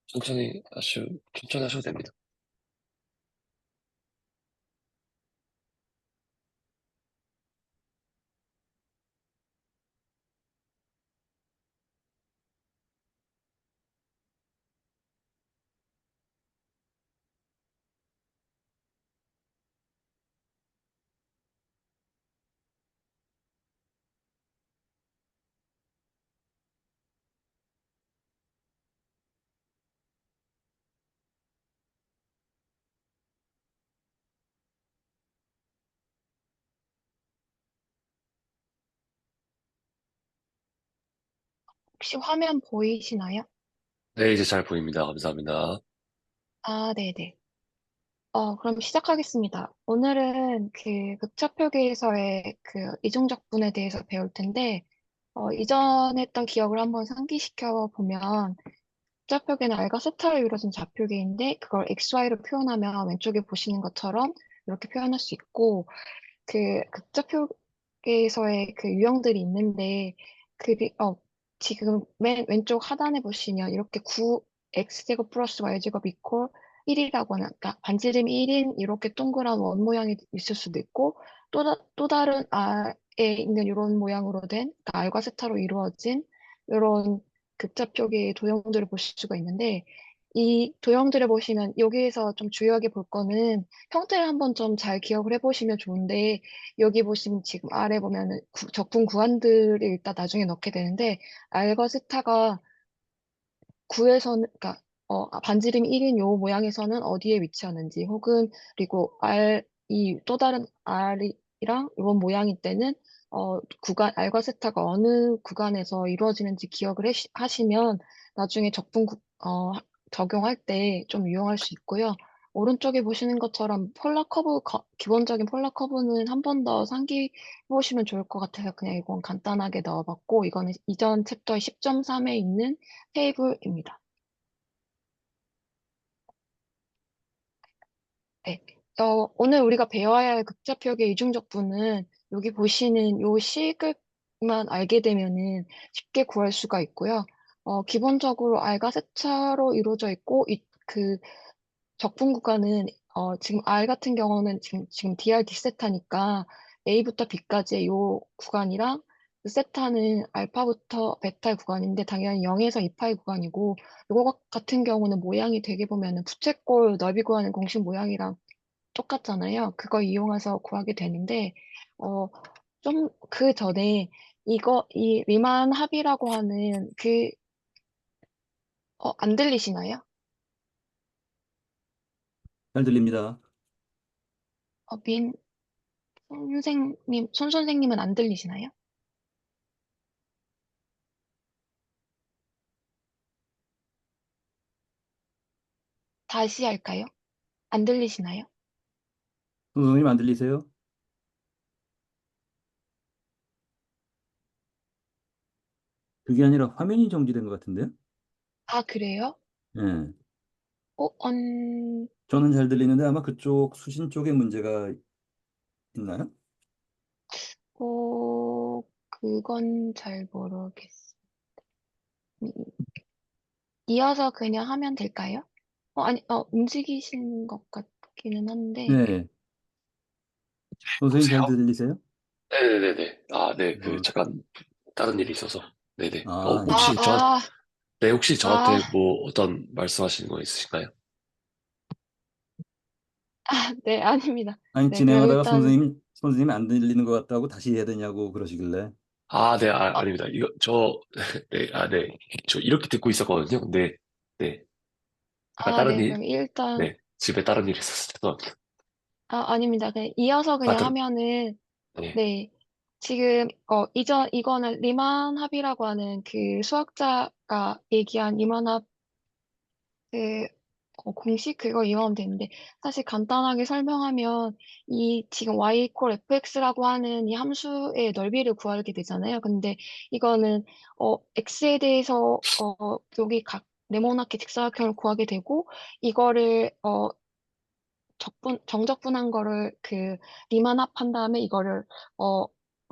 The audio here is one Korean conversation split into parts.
천천히 하셔도 됩니다. 혹시 화면 보이시나요? 네, 이제 잘 보입니다. 감사합니다. 아, 네네. 그럼 시작하겠습니다. 오늘은 그 극차표계에서의 그 이중적분에 대해서 배울 텐데, 이전에 했던 기억을 한번 상기시켜 보면, 극차표계는 알과 세타로 이루어진 좌표계인데, 그걸 XY로 표현하면 왼쪽에 보시는 것처럼 이렇게 표현할 수 있고, 그 극좌표계에서의 그 유형들이 있는데 그 지금 맨 왼쪽 하단에 보시면 이렇게 9x제곱 플러스 y제곱 이퀄 1이라고 하는 그러니까 반지름 1인 이렇게 동그란 원 모양이 있을 수도 있고 또 다른 R에 있는 이런 모양으로 된 그러니까 R과 세타로 이루어진 이런 극좌표계의 도형들을 보실 수가 있는데 이 도형들을 보시면 여기에서 좀 주요하게 볼 거는 형태를 한번 좀 잘 기억을 해보시면 좋은데 여기 보시면 지금 아래 보면은 적분 구간들을 일단 나중에 넣게 되는데 알과 세타가 9에서는 그러니까 반지름 1인 요 모양에서는 어디에 위치하는지 혹은 그리고 이 또 다른 R이랑 이런 모양일 때는 구간 알과 세타가 어느 구간에서 이루어지는지 기억을 하시면 나중에 적용할 때 좀 유용할 수 있고요. 오른쪽에 보시는 것처럼 기본적인 폴라 커브는 한 번 더 상기해 보시면 좋을 것 같아서 그냥 이건 간단하게 넣어봤고 이거는 이전 챕터 10.3에 있는 테이블입니다. 네. 오늘 우리가 배워야 할 극좌표계 이중적분은 여기 보시는 요 식만 알게 되면은 쉽게 구할 수가 있고요. 기본적으로 R과 세차로 이루어져 있고, 그 적분 구간은, 지금 R 같은 경우는 지금 dr d세타니까 A부터 B까지의 요 구간이랑 그 세타는 알파부터 베타의 구간인데 당연히 0에서 2파의 구간이고, 요거 같은 경우는 모양이 되게 보면은 부채꼴 넓이 구하는 공식 모양이랑 똑같잖아요. 그거 이용해서 구하게 되는데, 어, 좀 그 전에 이 리만 합이라고 하는 안 들리시나요? 잘 들립니다. 민 손 선생님은 안 들리시나요? 다시 할까요? 안 들리시나요? 선생님 안 들리세요? 그게 아니라 화면이 정지된 것 같은데요? 아, 그래요? 예. 어, 음, 저는 잘 들리는데 아마 그쪽 수신 쪽에 문제가 있나요? 그건 잘 모르겠어요. 이어서 그냥 하면 될까요? 아니, 움직이시는 것 같기는 한데, 네. 선생님 잘 보세요. 들리세요? 네네네네. 아, 네. 어, 잠깐, 다른 일이 있어서. 네네. 아, 예. 아, 아, 혹시 아, 저한테 뭐 어떤 말씀하시는 거 있으신가요? 네, 아닙니다. 아니, 네, 그럼 진행하다가 일단, 선생님이 안 들리는 것 같다고 다시 해야 되냐고 그러시길래. 아, 네, 어, 아닙니다. 네, 네. 저 이렇게 듣고 있었거든요. 네, 네. 아까 네, 그럼 일단, 네. 집에 다른 일이 있어서 죄송합니다. 아닙니다. 그냥 이어서 아, 그냥 하면은, 네. 네, 지금, 이거는 리만 합이라고 하는 그 수학자가 얘기한 리만 합, 그, 공식 그거 이용하면 되는데 사실 간단하게 설명하면 이 지금 y equal fx라고 하는 이 함수의 넓이를 구하게 되잖아요. 근데 이거는 x에 대해서 여기 각 네모나게 직사각형을 구하게 되고 이거를 정적분한 거를 리만 합한 다음에 이거를 어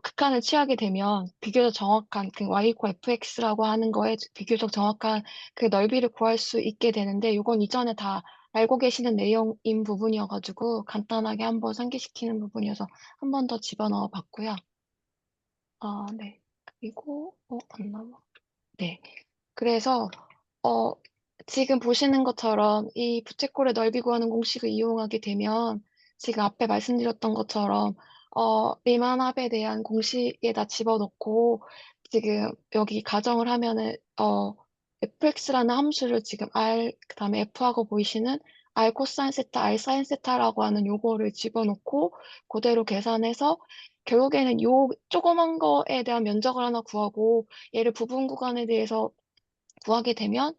극한을 취하게 되면 비교적 정확한 y equal fx라고 하는 거에 비교적 정확한 그 넓이를 구할 수 있게 되는데 이건 이전에 다 알고 계시는 내용인 부분이어가지고 간단하게 한번 상기시키는 부분이어서 한 번 더 집어넣어 봤고요. 네. 그리고 안 남아. 네. 그래서 어, 지금 보시는 것처럼 이 부채꼴의 넓이 구하는 공식을 이용하게 되면 지금 앞에 말씀드렸던 것처럼 리만 합에 대한 공식에다 집어넣고 지금 여기 가정을 하면은 fx라는 함수를 지금 r 그다음에 f하고 보이시는 r 코사인 세타, r 사인 세타라고 하는 요거를 집어넣고 그대로 계산해서 결국에는 요 조그만 거에 대한 면적을 하나 구하고 얘를 부분 구간에 대해서 구하게 되면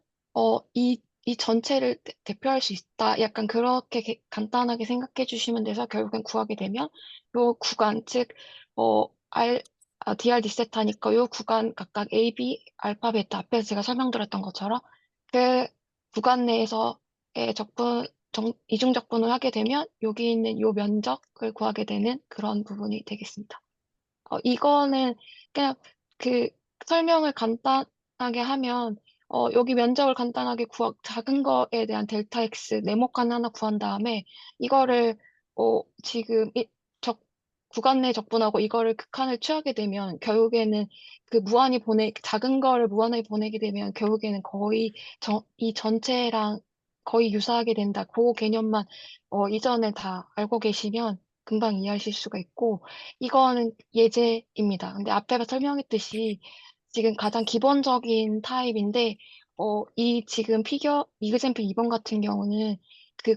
이 전체를 대표할 수 있다. 약간 그렇게 간단하게 생각해 주시면 돼서 결국엔 구하게 되면 요 구간 즉 dr d세타니까 요 구간 각각 a, b, 알파, 베타 앞에서 제가 설명드렸던 것처럼 그 구간 내에서의 이중적분을 하게 되면 여기 있는 요 면적을 구하게 되는 그런 부분이 되겠습니다. 이거는 그냥 그 설명을 간단하게 하면 여기 면적을 간단하게 작은 거에 대한 델타 X 네모칸 하나 구한 다음에 이거를 지금 구간 내 적분하고 이거를 극한을 취하게 되면 결국에는 작은 거를 무한하게 보내게 되면 결국에는 거의 이 전체랑 거의 유사하게 된다. 그 개념만 이전에 다 알고 계시면 금방 이해하실 수가 있고 이거는 예제입니다. 근데 앞에 설명했듯이 지금 가장 기본적인 타입인데, 이 지금 이그샘플 2번 같은 경우는 그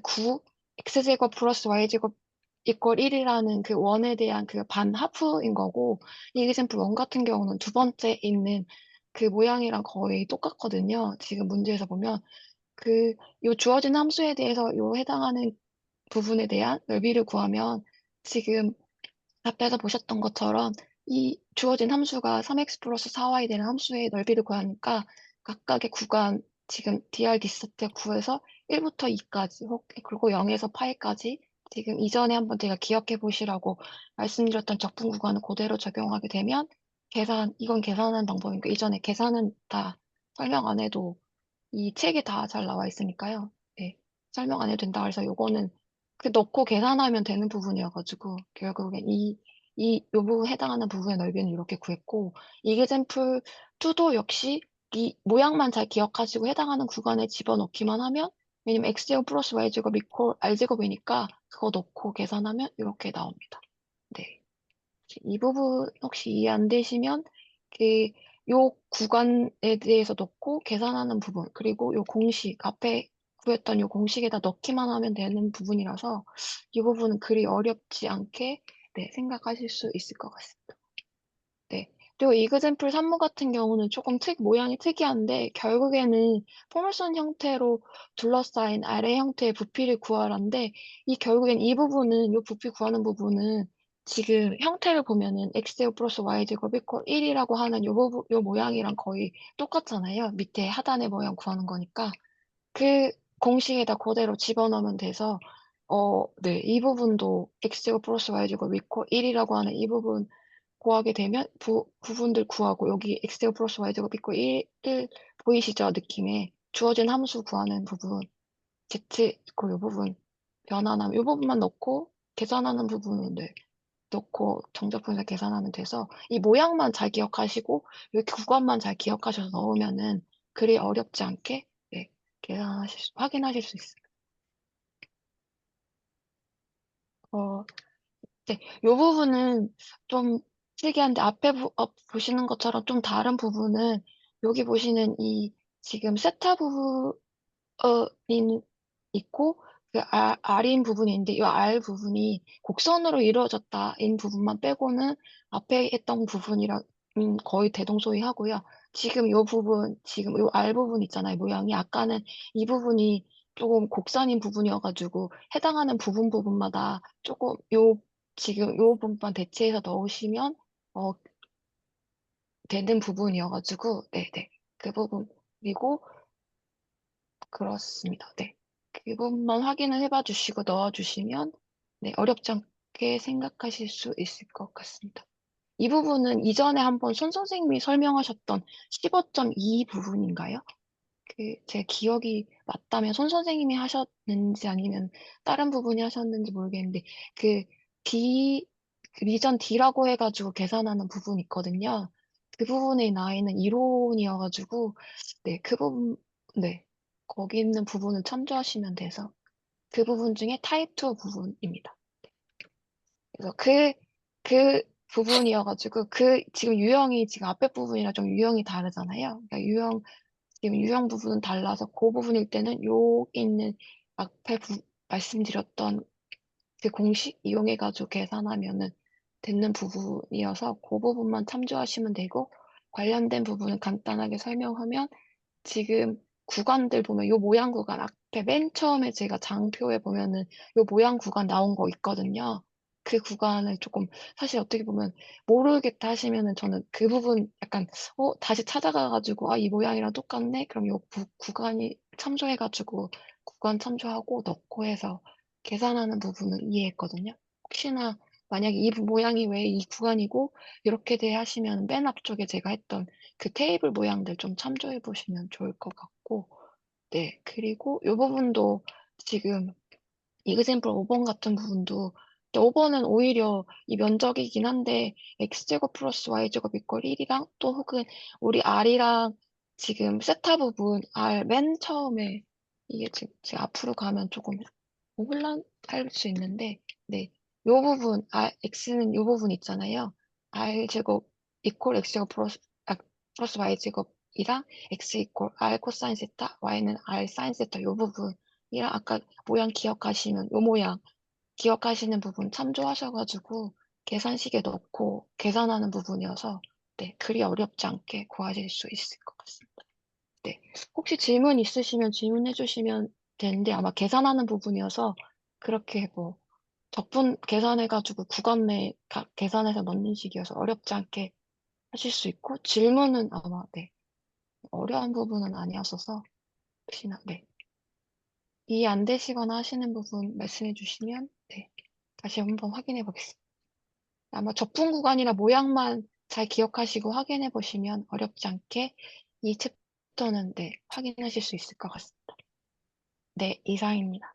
x제곱 플러스 y제곱 이퀄 1이라는 그 원에 대한 그 반 하프인 거고, 이그샘플 1 같은 경우는 두 번째 있는 그 모양이랑 거의 똑같거든요. 지금 문제에서 보면. 요 주어진 함수에 대해서 요 해당하는 부분에 대한 넓이를 구하면 지금 앞에서 보셨던 것처럼 이 주어진 함수가 3x 플러스 4y 되는 함수의 넓이를 구하니까 각각의 구간 지금 dr d세트 구해서 1부터 2까지 그리고 0에서 파이까지 지금 이전에 한번 제가 기억해 보시라고 말씀드렸던 적분 구간을 그대로 적용하게 되면 이건 계산하는 방법이니까 이전에 계산은 다 설명 안 해도 이 책에 다 잘 나와 있으니까요. 네. 설명 안 해도 된다. 그래서 요거는 넣고 계산하면 되는 부분이어가지고, 결국엔 요 부분 해당하는 부분의 넓이는 이렇게 구했고, 이그샘플 2도 역시 이 모양만 잘 기억하시고 해당하는 구간에 집어넣기만 하면, 왜냐면 x제곱 플러스 y제곱 이퀄 r제곱이니까 그거 넣고 계산하면 이렇게 나옵니다. 네. 이 부분 혹시 이해 안 되시면 그 요 구간에 대해서 넣고 계산하는 부분 그리고 요 공식 앞에 구했던 요 공식에다 넣기만 하면 되는 부분이라서 이 부분은 그리 어렵지 않게 네, 생각하실 수 있을 것 같습니다. 네. 그리고 이그샘플 3무 같은 경우는 조금 모양이 특이한데 결국에는 포물선 형태로 둘러싸인 아래 형태의 부피를 구하라인데 결국엔 이 부분은 요 부피 구하는 부분은 지금 형태를 보면은 x제곱 플러스 y제곱 이퀄 1이라고 하는 요 모양이랑 거의 똑같잖아요. 밑에 하단의 모양 구하는 거니까 그 공식에다 그대로 집어넣으면 돼서 네, 이 부분도 x제곱 플러스 y제곱 이퀄 1이라고 하는 이 부분 구하게 되면 부분들 구하고 여기 x제곱 플러스 y제곱 이퀄 1 보이시죠? 느낌에 주어진 함수 구하는 부분 z 이퀄 이 부분 변환하면 이 부분만 넣고 계산하는 부분은 네, 넣고 정적분에서 계산하면 돼서 이 모양만 잘 기억하시고 이렇게 구간만 잘 기억하셔서 넣으면은 그리 어렵지 않게 네, 확인하실 수 있습니다. 네, 이 부분은 좀 특이한데 앞에 보시는 것처럼 좀 다른 부분은 여기 보시는 이 지금 세타 부분이 있고 그 R인 부분이 있는데 이 R 부분이 곡선으로 이루어졌다인 부분만 빼고는 앞에 했던 부분이랑 거의 대동소이하고요. 지금 이 부분, 지금 이 R 부분 있잖아요. 모양이 아까는 이 부분이 조금 곡선인 부분이어가지고 해당하는 부분마다 조금 지금 요 부분만 대체해서 넣으시면 어, 되는 부분이어가지고 네네 그 부분 그리고 그렇습니다. 네. 그 부분만 확인을 해봐 주시고 넣어주시면 네, 어렵지 않게 생각하실 수 있을 것 같습니다. 이 부분은 이전에 한번 손 선생님이 설명하셨던 15.2 부분인가요? 제 기억이 맞다면 손 선생님이 하셨는지 아니면 다른 부분이 하셨는지 모르겠는데, 그 D, 그 리전 D라고 해가지고 계산하는 부분이 있거든요. 그 부분에 나 있는 이론이어가지고, 네, 그 부분, 네, 거기 있는 부분을 참조하시면 돼서, 그 부분 중에 타입 2 부분입니다. 그래서 그 부분이어가지고, 지금 유형이 지금 앞에 부분이랑 좀 유형이 다르잖아요. 그러니까 지금 유형 부분은 달라서 그 부분일 때는 여기 있는 앞에 말씀드렸던 그 공식 이용해가지고 계산하면은 되는 부분이어서 그 부분만 참조하시면 되고 관련된 부분은 간단하게 설명하면 지금 구간들 보면 요 모양 구간 앞에 맨 처음에 제가 장표에 보면은 요 모양 구간 나온 거 있거든요. 그 구간을 조금 사실 어떻게 보면 모르겠다 하시면은 저는 그 부분 약간 다시 찾아가가지고 이 모양이랑 똑같네. 그럼 요 구간이 참조해가지고 구간 참조하고 넣고 해서 계산하는 부분은 이해했거든요. 혹시나 만약에 이 모양이 왜 이 구간이고 이렇게 돼 하시면 맨 앞쪽에 제가 했던 그 테이블 모양들 좀 참조해 보시면 좋을 것 같고, 네. 그리고 이 부분도 지금 이그샘플 5번 같은 부분도 5번은 오히려 이 면적이긴 한데 x제곱 플러스 y제곱 이퀄 1이랑 또 혹은 우리 r이랑 지금 세타 부분 r 맨 처음에 이게 지금 앞으로 가면 조금 혼란할 수 있는데 네. 요 부분 x는 요 부분 있잖아요. r제곱 이퀄 x제곱 플러스 y제곱이랑 x 이퀄 r 코사인 세타 y는 r 사인 세타 요 부분이랑 아까 모양 기억하시면 요 모양 기억하시는 부분 참조하셔가지고 계산식에 넣고 계산하는 부분이어서 네, 그리 어렵지 않게 구하실 수 있을 것 같습니다. 네. 혹시 질문 있으시면 질문해 주시면 되는데 아마 계산하는 부분이어서 그렇게 뭐 적분 계산해가지고 구간 내 계산해서 넣는 식이어서 어렵지 않게 하실 수 있고 질문은 아마 네, 어려운 부분은 아니었어서 혹시나 네, 이해 안 되시거나 하시는 부분 말씀해 주시면 네, 다시 한번 확인해 보겠습니다. 아마 적분 구간이나 모양만 잘 기억하시고 확인해 보시면 어렵지 않게 이 챕터는 네, 확인하실 수 있을 것 같습니다. 네, 이상입니다.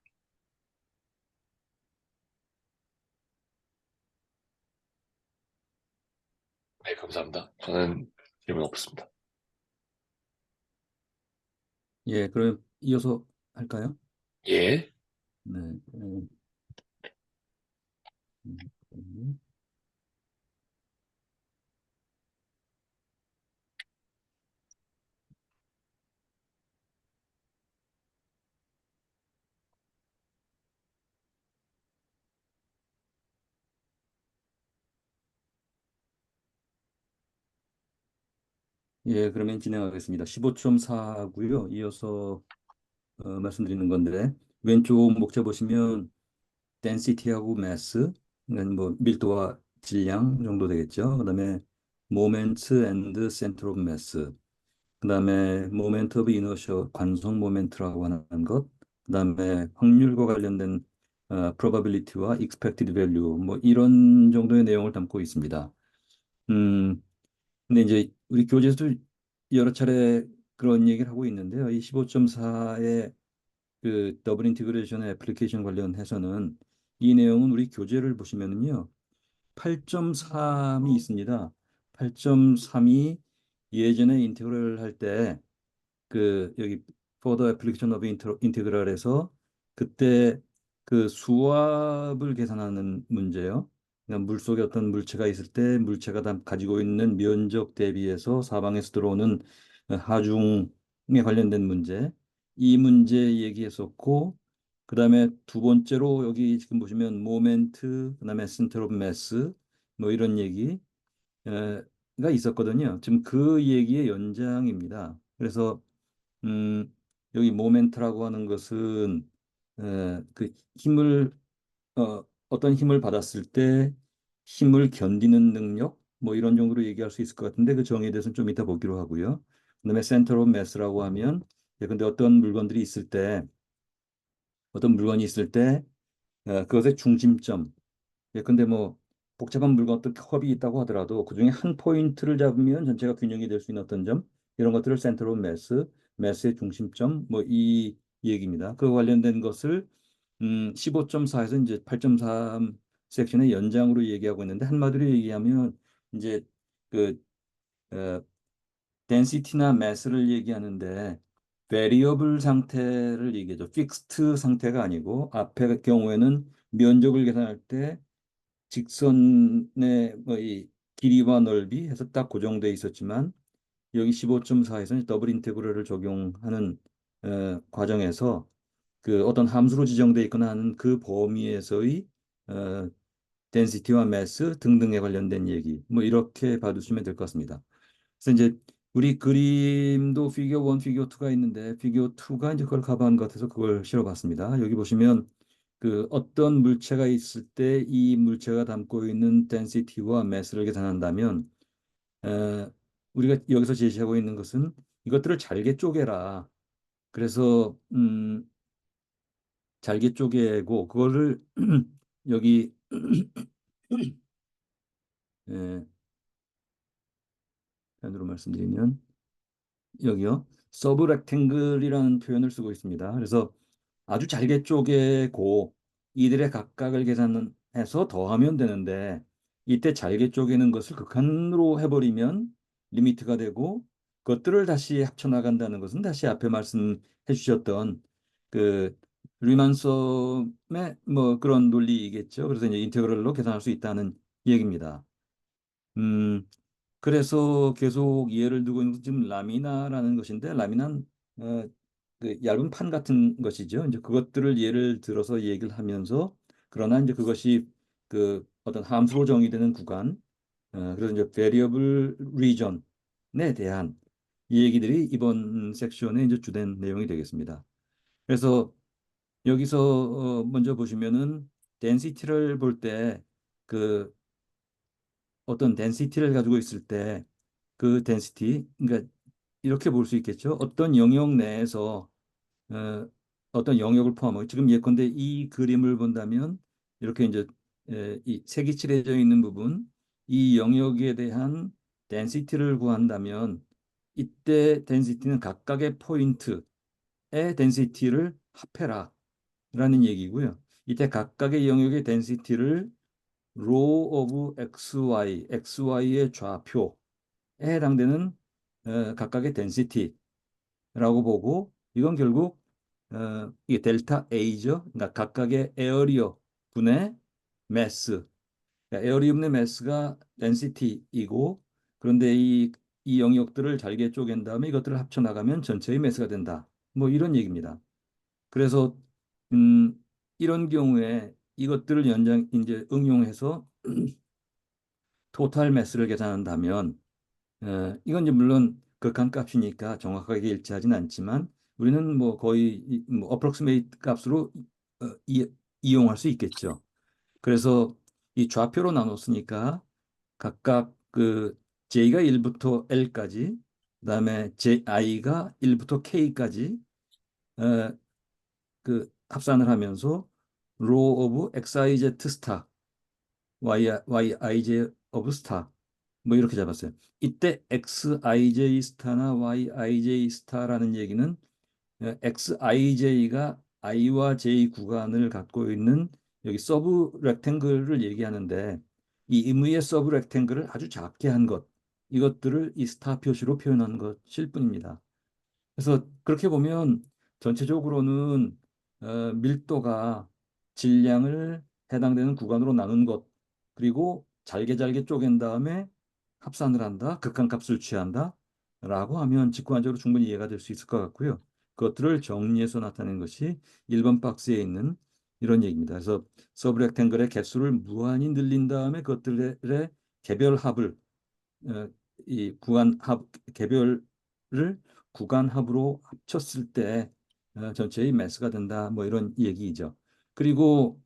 네, 감사합니다. 저는 질문 없습니다. 예, 그럼 이어서 할까요? 예. 네. 음. 예, 그러면 진행하겠습니다. 15.4고요. 이어서 말씀드리는 건데 왼쪽 목차 보시면 density하고 mass, 그러니까 뭐 밀도와 질량 정도 되겠죠. 그다음에 moment and center of mass, 그다음에 moment of inertia, 관성 모멘트라고 하는 것, 그다음에 확률과 관련된 probability와 expected value, 뭐 이런 정도의 내용을 담고 있습니다. 음, 근데 이제 우리 교재에서 여러 차례 그런 얘기를 하고 있는데요. 이 15.4의 그 더블 인티그레이션 애플리케이션 관련해서는 이 내용은 우리 교재를 보시면은요. 8.3이 있습니다. 8.3이 예전에 인테그럴 할 때 그 여기 further application of integral에서 그때 그 수압을 계산하는 문제요. 그러니까 물 속에 어떤 물체가 있을 때 물체가 다 가지고 있는 면적 대비해서 사방에서 들어오는 하중에 관련된 문제. 이 문제 얘기했었고, 그다음에 두 번째로 여기 지금 보시면 모멘트, 그다음에 센터 오브 매스 뭐 이런 얘기 가 있었거든요. 지금 그 얘기의 연장입니다. 그래서 음, 여기 모멘트라고 하는 것은 그 힘을 어떤 힘을 받았을 때 힘을 견디는 능력 뭐 이런 정도로 얘기할 수 있을 것 같은데 그 정의에 대해서는 좀 이따 보기로 하고요. 그다음에 센터 오브 매스라고 하면 근데 어떤 물건이 있을 때 그것의 중심점. 근데 뭐 복잡한 물건 어떤 컵이 있다고 하더라도 그중에 한 포인트를 잡으면 전체가 균형이 될 수 있는 어떤 점 이런 것들을 센터 오브 매스의 중심점 뭐 이 얘기입니다. 그 관련된 것을 15.4에서 이제 8.3 섹션의 연장으로 얘기하고 있는데 한마디로 얘기하면 이제 그 어, density나 mass를 얘기하는데 variable 상태를 얘기하죠. fixed 상태가 아니고 앞의 경우에는 면적을 계산할 때 직선의 뭐이 길이와 넓이 해서 딱 고정돼 있었지만 여기 15.4에서는 더블 인테그럴을 적용하는 과정에서 그 어떤 함수로 지정돼 있거나 하는 그 범위에서의 어, density와 mass 등등에 관련된 얘기 뭐 이렇게 봐두시면 될 것 같습니다. 그래서 이제 우리 그림도 피겨 1, 피겨 2가 있는데 피겨 2가 이제 그걸 커버한 것 같아서 그걸 실어봤습니다. 여기 보시면 그 어떤 물체가 있을 때 이 물체가 담고 있는 density와 mass를 계산한다면 에, 우리가 여기서 제시하고 있는 것은 이것들을 잘게 쪼개라. 그래서 잘게 쪼개고 그거를 여기 에, 편으로 말씀드리면 여기요. 서브 렉탱글이라는 표현을 쓰고 있습니다. 그래서 아주 잘게 쪼개고 이들의 각각을 계산해서 더하면 되는데 이때 잘게 쪼개는 것을 극한으로 해버리면 리미트가 되고 그것들을 다시 합쳐 나간다는 것은 다시 앞에 말씀해 주셨던 그 리만섬의 뭐 그런 논리이겠죠. 그래서 이제 인테그럴로 계산할 수 있다는 얘기입니다. 음, 그래서 계속 예를 들고 있는 것은 지금 라미나라는 것인데 라미나는 어, 그 얇은 판 같은 것이죠. 이제 그것들을 예를 들어서 얘기를 하면서 그러나 이제 그것이 그 어떤 함수로 정의되는 구간 그래서 이제 variable region에 대한 이 얘기들이 이번 섹션의 이제 주된 내용이 되겠습니다. 그래서 여기서 먼저 보시면은 density를 볼 때 그 어떤 density를 가지고 있을 때 그 density, 그러니까 이렇게 볼 수 있겠죠. 어떤 영역 내에서 어, 어떤 영역을 포함하고 지금 예컨대 이 그림을 본다면 이렇게 이제 이 색이 칠해져 있는 부분, 이 영역에 대한 density를 구한다면 이때 density는 각각의 포인트의 density를 합해라라는 얘기고요. 이때 각각의 영역의 density를 row of xy, xy의 좌표 해당되는 각각의 density라고 보고 이건 결국 이게 델타 A죠. 그러니까 각각의 에어리어 분의 매스. 그러니까 에어리어 분의 매스가 density이고 그런데 이 영역들을 잘게 쪼갠 다음에 이것들을 합쳐 나가면 전체의 매스가 된다. 뭐 이런 얘기입니다. 그래서 음, 이런 경우에 이것들을 연장 이제 응용해서 토탈 매스를 계산한다면 이건 이제 물론 극한값이니까 정확하게 일치하진 않지만 우리는 뭐 거의 뭐 어프록시메이트 값으로 이용할 수 있겠죠. 그래서 이 좌표로 나눴으니까 각각 그 J가 1부터 L까지 그다음에 I가 1부터 K까지 어, 그 합산을 하면서 row of XIZ 스타 YIJ of 스타 뭐 이렇게 잡았어요. 이때 XIJ 스타나 YIJ 스타라는 얘기는 XIJ가 I와 J 구간을 갖고 있는 여기 서브 렉탱글을 얘기하는데 이 임의의 서브 렉탱글을 아주 작게 한 것, 이것들을 이 스타 표시로 표현한 것일 뿐입니다. 그래서 그렇게 보면 전체적으로는 밀도가 질량을 해당되는 구간으로 나눈 것, 그리고 잘게 잘게 쪼갠 다음에 합산을 한다, 극한값을 취한다, 라고 하면 직관적으로 충분히 이해가 될 수 있을 것 같고요. 그것들을 정리해서 나타낸 것이 1번 박스에 있는 이런 얘기입니다. 그래서 서브렉탱글의 개수를 무한히 늘린 다음에 그것들의 개별 합을 어, 이 구간 합 개별을 구간 합으로 합쳤을 때 전체의 매스가 된다. 뭐 이런 얘기이죠. 그리고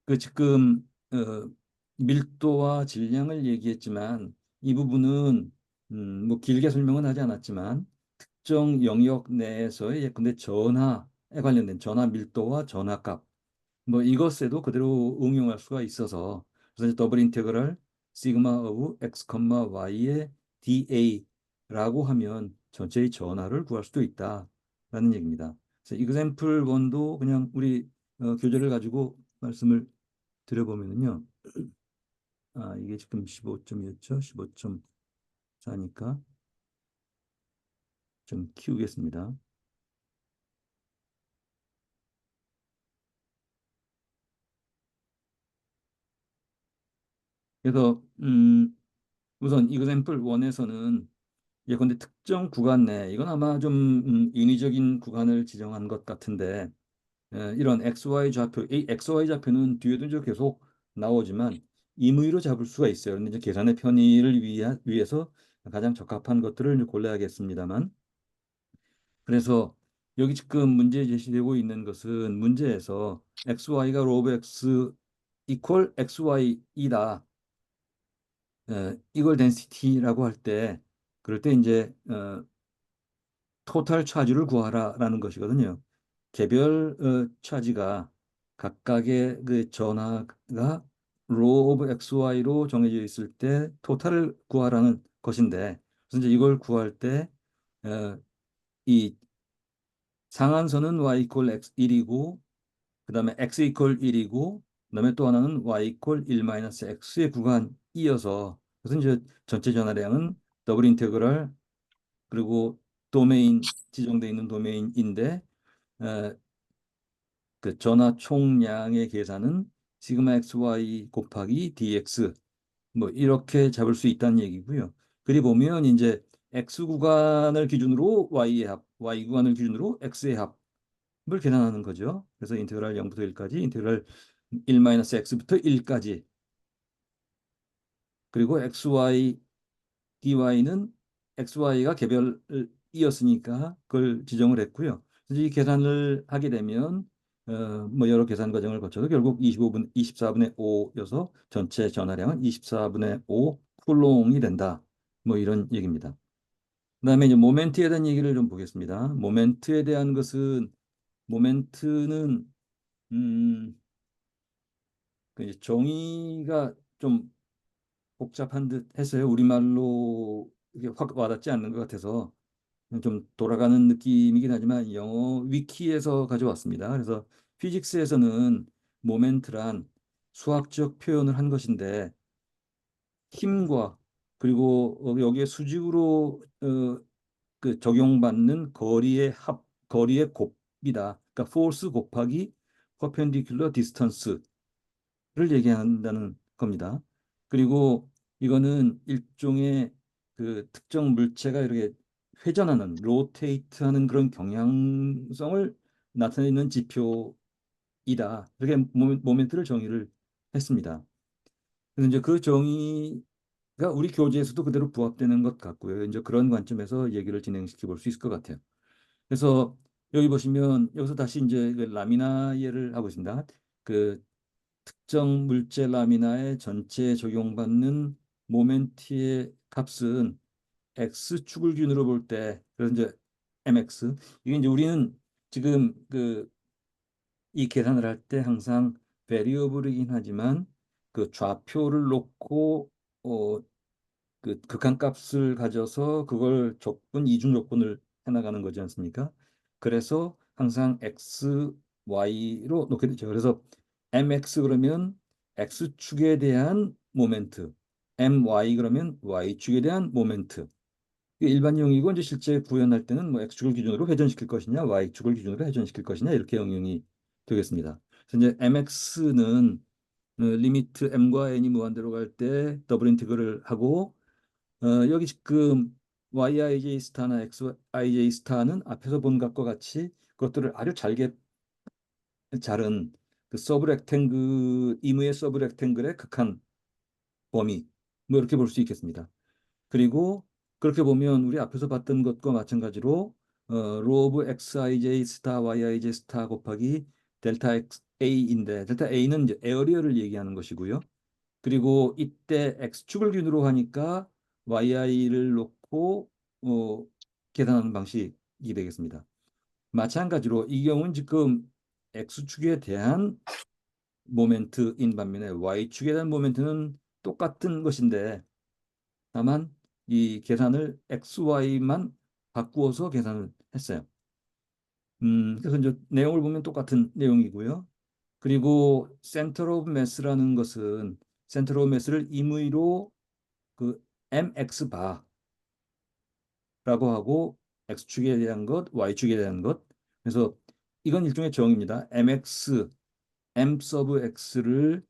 그 지금 밀도와 질량을 얘기했지만 이 부분은 뭐 길게 설명은 하지 않았지만 특정 영역 내에서의 예컨대 전하에 관련된 전하 밀도와 전하값 뭐 이것에도 그대로 응용할 수가 있어서 그래서 이제 더블 인테그럴 시그마 오브 x, y의 dA라고 하면 전체의 전하를 구할 수도 있다라는 얘기입니다. 그래서 example 1도 그냥 우리 교재를 가지고 말씀을 드려보면요. 이게 지금 15점이었죠? 15.4니까 좀 키우겠습니다. 그래서 우선 example 1에서는 예컨대 특정 구간 내 이건 아마 좀 인위적인 구간을 지정한 것 같은데 이런 XY 좌표, 이 XY 좌표는 뒤에도 이제 계속 나오지만 임의로 잡을 수가 있어요. 그런데 이제 계산의 편의를 위해서 가장 적합한 것들을 이제 골라야겠습니다만 그래서 여기 지금 문제 제시되고 있는 것은 문제에서 XY가 로브 X 이퀄 XY이다. 이걸 덴시티라고 할 때 그럴 때 이제 토탈 차지를 구하라라는 것이거든요. 개별 차지가 각각의 그 전하가 로 오브 XY로 정해져 있을 때 토탈을 구하라는 것인데 그래서 이제 이걸 구할 때 이 상한선은 y 이퀄 x 1이고 그다음에 x 이퀄 1이고 그다음에 또 하나는 y 이퀄 1 마이너스 x의 구간이어서 그래서 이제 전체 전하량은 더블 인테그럴 그리고 도메인 지정되어 있는 도메인인데 어, 그 전하 총량의 계산은 시그마 xy 곱하기 dx 뭐 이렇게 잡을 수 있다는 얘기고요. 그리 보면 이제 x 구간을 기준으로 y의 합, y 구간을 기준으로 x의 합을 계산하는 거죠. 그래서 인테그랄 0부터 1까지, 인테그랄 1-x부터 1까지 그리고 xy dy는 xy가 개별이었으니까 그걸 지정을 했고요. 그래서 이 계산을 하게 되면 뭐 여러 계산 과정을 거쳐서 결국 24분의 5여서 전체 전하량은 24분의 5 쿨롱이 된다. 뭐 이런 얘기입니다. 그다음에 이제 모멘트에 대한 얘기를 좀 보겠습니다. 모멘트에 대한 것은 모멘트는 음, 그 이제 정의가 좀 복잡한 듯 했어요. 우리말로 이게 확 와닿지 않는 것 같아서 좀 돌아가는 느낌이긴 하지만 영어 위키에서 가져왔습니다. 그래서 피직스에서는 모멘트란 수학적 표현을 한 것인데 힘과 그리고 여기에 수직으로 그 적용받는 거리의 곱이다. 그러니까 force 곱하기 perpendicular distance를 얘기한다는 겁니다. 그리고 이거는 일종의 그 특정 물체가 이렇게 회전하는, 로테이트하는 그런 경향성을 나타내는 지표이다. 이렇게 모멘트를 정의를 했습니다. 그래서 이제 그 정의가 우리 교재에서도 그대로 부합되는 것 같고요. 이제 그런 관점에서 얘기를 진행시켜 볼 수 있을 것 같아요. 그래서 여기 보시면 여기서 다시 이제 그 라미나 이해를 하고 있습니다. 그 특정 물체 라미나에 전체에 적용받는 모멘트의 값은 x축을 기준으로 볼 때, 그래서 이제 mx 이게 이제 우리는 지금 그 이 계산을 할 때 항상 베리어블이긴 하지만 그 좌표를 놓고 그 극한값을 가져서 그걸 이중 조건을 해나가는 거지 않습니까? 그래서 항상 x, y로 놓게 되죠. 그래서 mx 그러면 x축에 대한 모멘트, my 그러면 y축에 대한 모멘트. 이게 일반 용이고 이제 실제 구현할 때는 뭐 x축을 기준으로 회전시킬 것이냐, y축을 기준으로 회전시킬 것이냐 이렇게 응용이 되겠습니다. 그래서 이제 mx는 리미트 m과 n이 무한대로 갈 때 더블 인티그럴을 하고 여기 지금 yij 스타나 xij 스타는 앞에서 본 것과 같이 그것들을 아주 잘게 자른 그 서브 렉탱글 임의의 서브 렉탱글의 극한 범위 뭐 이렇게 볼 수 있겠습니다. 그리고 그렇게 보면 우리 앞에서 봤던 것과 마찬가지로 로 오브 xij 스타 yij 스타 곱하기 델타 x a인데 델타 a는 이제 에어리어를 얘기하는 것이고요. 그리고 이때 x축을 기준으로 하니까 yi를 놓고 계산하는 방식이 되겠습니다. 마찬가지로 이 경우는 지금 x축에 대한 모멘트인 반면에 y축에 대한 모멘트는 똑같은 것인데 다만 이 계산을 xy만 바꾸어서 계산을 했어요. 그래서 이제 내용을 보면 똑같은 내용이고요. 그리고 센터 오브 매스라는 것은 센터 오브 매스를 임의로 그 mx 바라고 하고 x축에 대한 것, y축에 대한 것. 그래서 이건 일종의 정의입니다. mx m 서브 x를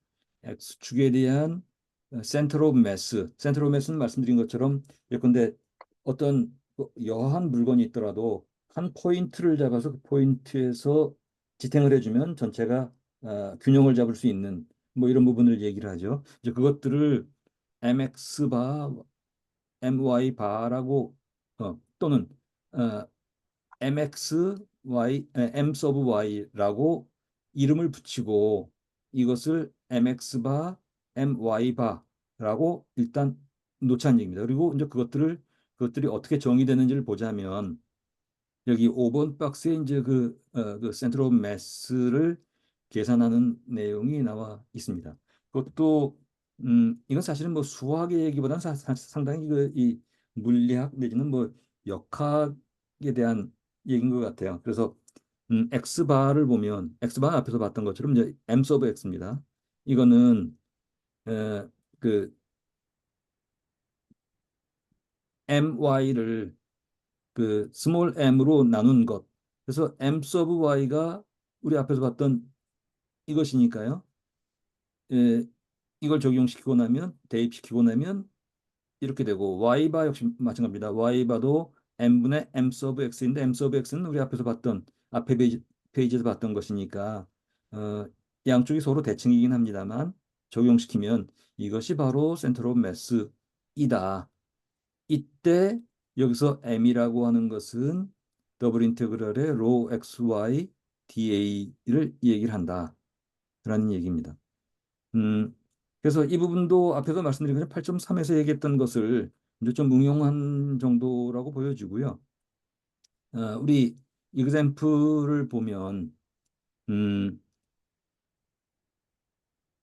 x축에 대한 센터 오브 매스, 센터 오브 매스는 말씀드린 것처럼 예컨대 어떤 여한 물건이 있더라도 한 포인트를 잡아서 그 포인트에서 지탱을 해주면 전체가 균형을 잡을 수 있는 뭐 이런 부분을 얘기를 하죠. 이제 그것들을 mx 바, my 바라고 또는 어, mx, m 서브 y라고 이름을 붙이고 이것을 mx 바, my 바라고 일단 놓자는 얘기입니다. 그리고 이제 그것들이 어떻게 정의되는지를 보자면 여기 5번 박스에 이제 그 센터 오브 매스를 계산하는 내용이 나와 있습니다. 그것도 이건 사실은 뭐 수학의 얘기보다는 상당히 이 물리학 내지는 뭐 역학에 대한 얘기인 것 같아요. 그래서 x 바를 보면 x 바 앞에서 봤던 것처럼 이제 m 서브 x입니다. 이거는 에, 그 my를 그 스몰 m으로 나눈 것. 그래서 m 서브 y가 우리 앞에서 봤던 이것이니까요. 에, 이걸 적용시키고 나면 대입시키고 나면 이렇게 되고 y바 역시 마찬가지입니다. y바도 m분의 m 서브 x인데 m 서브 x는 우리 앞에서 봤던 앞에 페이지에서 봤던 것이니까 어, 양쪽이 서로 대칭이긴 합니다만 적용시키면 이것이 바로 센터 오브 매스이다. 이때 여기서 m이라고 하는 것은 더블 인테그럴의 로 xy da를 얘기를 한다라는 얘기입니다. 음, 그래서 이 부분도 앞에서 말씀드린 것처럼 8.3에서 얘기했던 것을 이제 좀 응용한 정도라고 보여지고요. 우리 이그샘플을 보면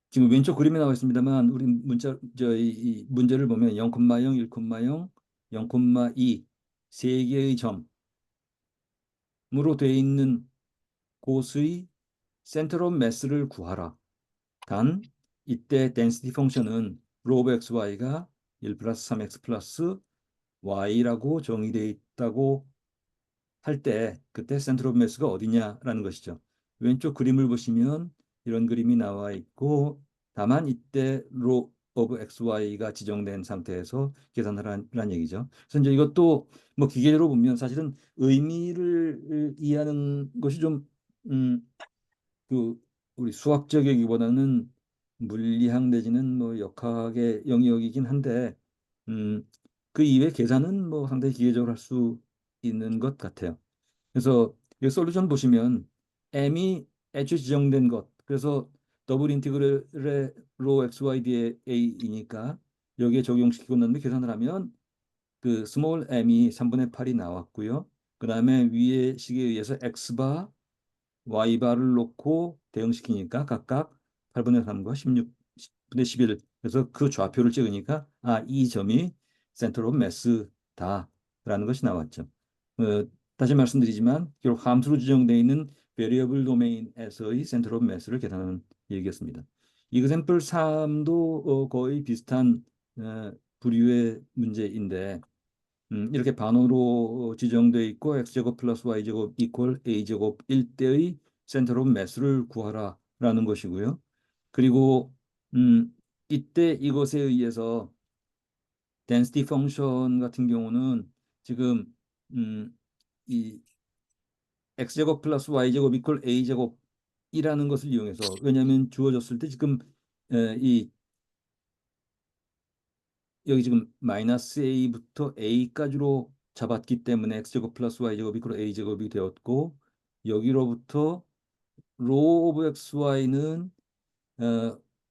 지금 왼쪽 그림에 나와 있습니다만 우리 이 문제를 보면 0,0, 1,0, 0,2 세 개의 점으로 되어 있는 곳의 센터 오브 매스를 구하라. 단 이때 density 펑션은 rho of xy가 1 플러스 3x 플러스 y라고 정의되어 있다고 할 때 그때 센터 오브 매스가 어디냐라는 것이죠. 왼쪽 그림을 보시면 이런 그림이 나와 있고 다만 이때 rho of xy가 지정된 상태에서 계산하라는 얘기죠. 그래서 이제 이것도 뭐 기계적으로 보면 사실은 의미를 이해하는 것이 좀 그 우리 수학적 얘기보다는 물리학 내지는 뭐 역학의 영역이긴 한데 음, 그 이외 계산은 뭐 상당히 기계적으로 할 수 있는 것 같아요. 그래서 이 솔루션 보시면 m이 애초에 지정된 것 그래서 더블 인티그랄의 로 xy da이니까 여기에 적용시키고 난 뒤에 계산을 하면 그 스몰 m이 3분의 8이 나왔고요. 그 다음에 위에 식에 의해서 x바 y바를 놓고 대응시키니까 각각 8분의 3과 16분의 11. 그래서 그 좌표를 찍으니까 이 점이 센터 오브 매스다라는 것이 나왔죠. 어, 다시 말씀드리지만 결국 함수로 지정되어 있는 베리어블 도메인에서의 센터 오브 매스를 계산하는 얘기였습니다. 이그샘플 3도 거의 비슷한 부류의 문제인데 이렇게 반원으로 지정되어 있고 x제곱 플러스 y제곱 이퀄 a제곱일 때의 센터 오브 매스를 구하라라는 것이고요. 그리고 이때 이것에 의해서 density 펑션 같은 경우는 지금 이 x제곱 플러스 y제곱 이퀄 a제곱이라는 것을 이용해서 왜냐하면 주어졌을 때 지금 이 여기 지금 마이너스 a부터 a까지로 잡았기 때문에 x제곱 플러스 y제곱이 그로 a제곱이 되었고, 여기로부터 로 오브 xy는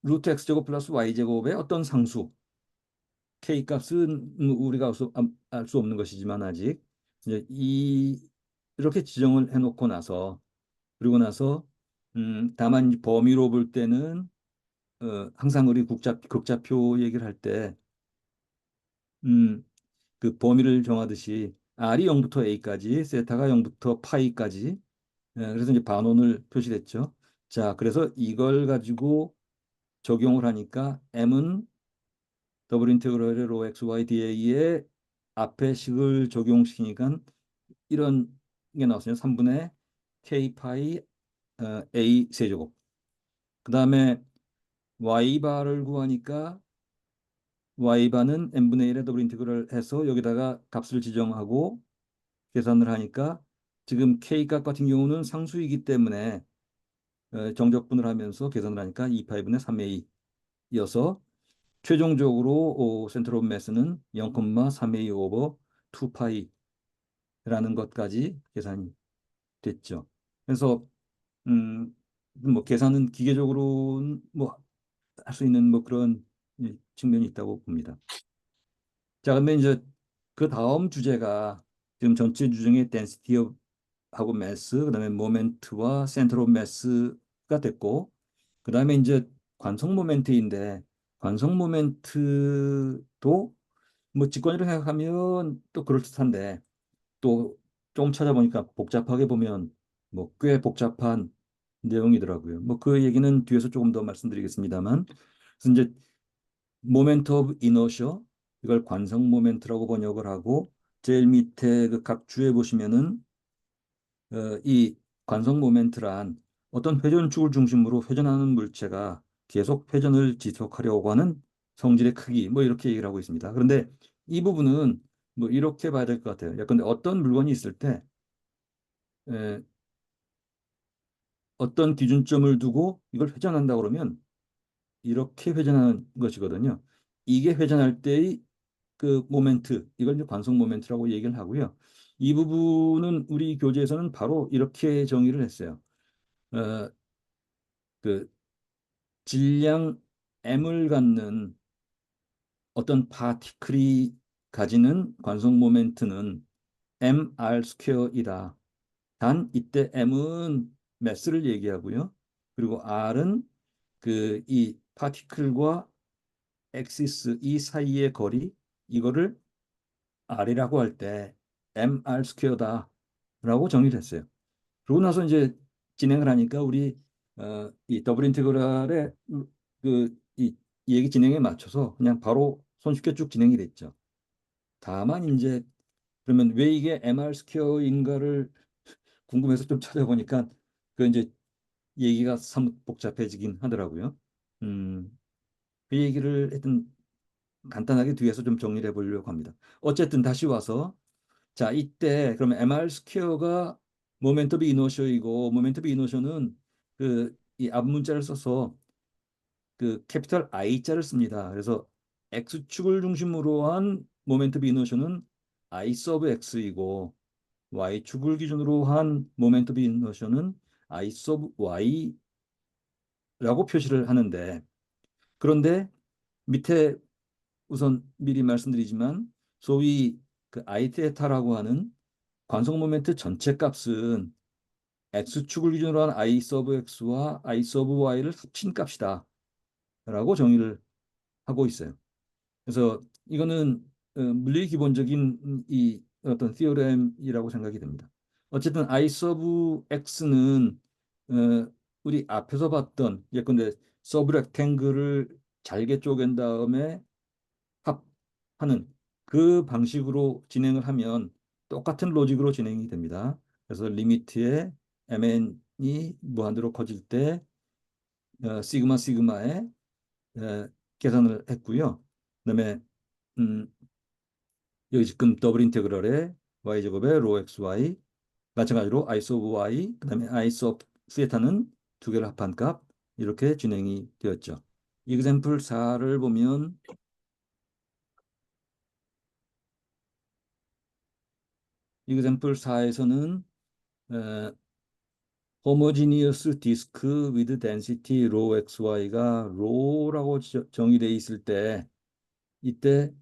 루트 x제곱 플러스 y제곱의 어떤 상수 k 값은 우리가 알 수 없는 것이지만 아직 이제 이렇게 지정을 해놓고 나서, 그리고 나서 다만 이 범위로 볼 때는 항상 우리 극좌표 얘기를 할 때 그 범위를 정하듯이 R이 0부터 A까지, 세타가 0부터 파이까지, 그래서 이제 반원을 표시했죠. 자, 그래서 이걸 가지고 적용을 하니까 M은 더블 인테그랄의 로 XY DA의 앞에 식을 적용시키니까 이런 게 나왔어요. 3분의 K 파이 A 세제곱. 그 다음에 Y바를 구하니까 Y바는 n분의 1의 더블 인테그럴 해서 여기다가 값을 지정하고 계산을 하니까 지금 K 값 같은 경우는 상수이기 때문에 정적분을 하면서 계산을 하니까 2파이분의 3A여서 최종적으로 센터 오브 매스는 0,3A 오버 2파이라는 것까지 계산이 됐죠. 그래서 뭐 계산은 기계적으로 뭐 할 수 있는 뭐 그런 측면이 있다고 봅니다. 자, 그러면 이제 그 다음 주제가 지금 전체 주중에 하고 매스, 그다음에 모멘트와 센터 오브 매스가 됐고, 그다음에 이제 관성 모멘트인데, 관성 모멘트도 뭐 직관으로 생각하면 또 그럴듯한데, 또 좀 찾아보니까 복잡하게 보면 뭐 꽤 복잡한 내용이더라고요. 뭐 그 얘기는 뒤에서 조금 더 말씀드리겠습니다만, 그래서 이제 모멘트 오브 이너셔, 이걸 관성 모멘트라고 번역을 하고, 제일 밑에 그 각 주에 보시면은 이 관성 모멘트란 어떤 회전축을 중심으로 회전하는 물체가 계속 회전을 지속하려고 하는 성질의 크기, 뭐 이렇게 얘기를 하고 있습니다. 그런데 이 부분은 뭐 이렇게 봐야 될 것 같아요. 예컨대 어떤 물건이 있을 때 에, 어떤 기준점을 두고 이걸 회전한다 그러면 이렇게 회전하는 것이거든요. 이게 회전할 때의 그 모멘트, 이걸 이제 관성 모멘트라고 얘기를 하고요. 이 부분은 우리 교재에서는 바로 이렇게 정의를 했어요. 어, 그 질량 m을 갖는 어떤 파티클이 가지는 관성 모멘트는 mr 스퀘어이다. 단 이때 m은 매스를 얘기하고요. 그리고 r은 그 이 파티클과 엑시스 이 사이의 거리, 이거를 r이라고 할 때 mr 스퀘어다라고 정의를 했어요. 그러고 나서 이제 진행을 하니까 우리 이 더블 인테그랄의 그이 얘기 진행에 맞춰서 그냥 바로 손쉽게 쭉 진행이 됐죠. 다만 이제 그러면 왜 이게 mr 스퀘어인가를 궁금해서 좀 찾아보니까 그 이제 얘기가 사뭇 복잡해지긴 하더라고요. 그 얘기를 하여튼 간단하게 뒤에서 좀 정리를 해보려고 합니다. 어쨌든 다시 와서, 자, 이때 그러면 mr 스퀘어가 모멘트 오브 이너셔이고, 모멘트 오브 이너셔는 그 이 앞문자를 써서 그 캐피털 I자를 씁니다. 그래서 x축을 중심으로 한 모멘트 오브 이너셔는 I 서브 x이고, y축을 기준으로 한 모멘트 오브 이너셔는 I 서브 y라고 표시를 하는데, 그런데 밑에 우선 미리 말씀드리지만 소위 그 아이테타라고 하는 관성 모멘트 전체 값은 x축을 기준으로 한 I 서브 x와 I 서브 y를 합친 값이다 라고 정의를 하고 있어요. 그래서 이거는 물리 기본적인 이 어떤 티오렘이라고 생각이 됩니다. 어쨌든 I 서브 x는 우리 앞에서 봤던 예컨대 서브 렉탱글을 잘게 쪼갠 다음에 합하는 그 방식으로 진행을 하면 똑같은 로직으로 진행이 됩니다. 그래서 리미트에 mn이 무한대로 커질 때 시그마 시그마에 계산을 했고요. 그다음에 음, 여기 지금 더블 인테그럴에 y제곱에 로 xy 마찬가지로 i 소브 y 그다음에 i 소브 세타는 두 개를 합한 값 이렇게 진행이 되었죠. example 4를 보면 example 4에서는 homogeneous disk with density rho xy가 rho라고 정의되어 있을 때 이때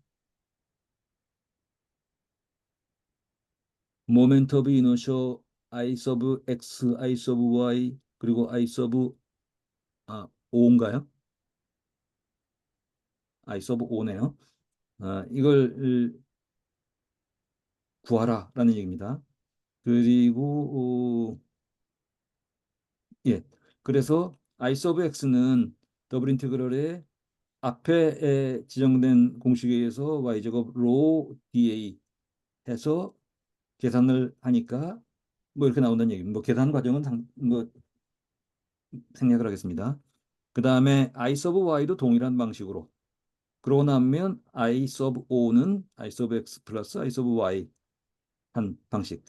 moment of inertia I sub x, I sub y 그리고 I sub O인가요? I sub O네요. 이걸 구하라라는 얘기입니다. 그리고 예, 그래서 I sub x는 더블 인테그럴의 앞에 지정된 공식에 의해서 y제곱 rho dA 해서 계산을 하니까 뭐 이렇게 나온다는 얘기입니다. 뭐 계산 과정은 뭐 생략을 하겠습니다. 그 다음에 I sub y도 동일한 방식으로 그러고 나면 I sub o는 I sub x 플러스 I sub y 한 방식.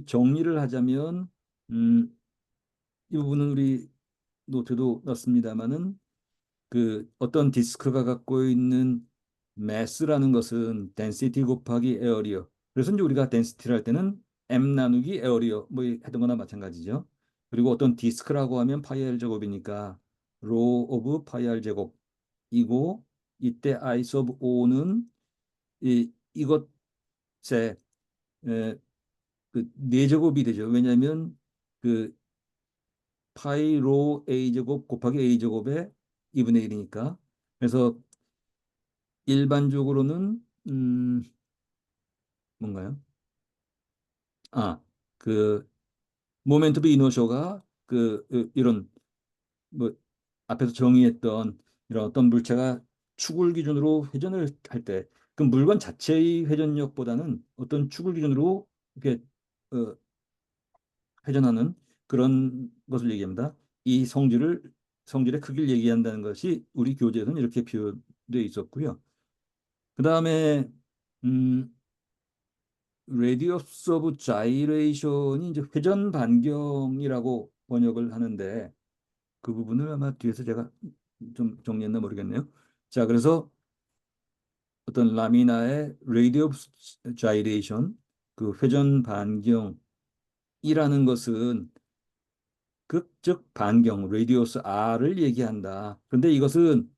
정리를 하자면 이 부분은 우리 노트도 넣습니다만은 그 어떤 디스크가 갖고 있는 매스라는 것은 density 곱하기 에어리어. 그래서 이제 우리가 density를 할 때는 m 나누기 에어리어 뭐 했던 거나 마찬가지죠. 그리고 어떤 디스크라고 하면 파이 r 제곱이니까 row of 파이 r 제곱이고 이때 I sub O는 이것의 그 4제곱이 되죠. 왜냐하면 그 파이 로 A 제곱 곱하기 A 제곱의 2분의 1이니까. 그래서 일반적으로는 뭔가요? 그 모멘트 오브 이너셔가 이런 뭐 앞에서 정의했던 이런 어떤 물체가 축을 기준으로 회전을 할 때 그 물건 자체의 회전력보다는 어떤 축을 기준으로 이렇게 어, 회전하는 그런 것을 얘기합니다. 이 성질의 크기를 얘기한다는 것이 우리 교재에서는 이렇게 표현되어 있었고요. 그 다음에 radius of gyration이 이제 회전 반경이라고 번역을 하는데 그 부분을 아마 뒤에서 제가 좀 정리했나 모르겠네요. 자, 그래서 어떤 라미나의 radius gyration 그 회전 반경이라는 것은 극적 반경 radius r을 얘기한다. 그런데 이것은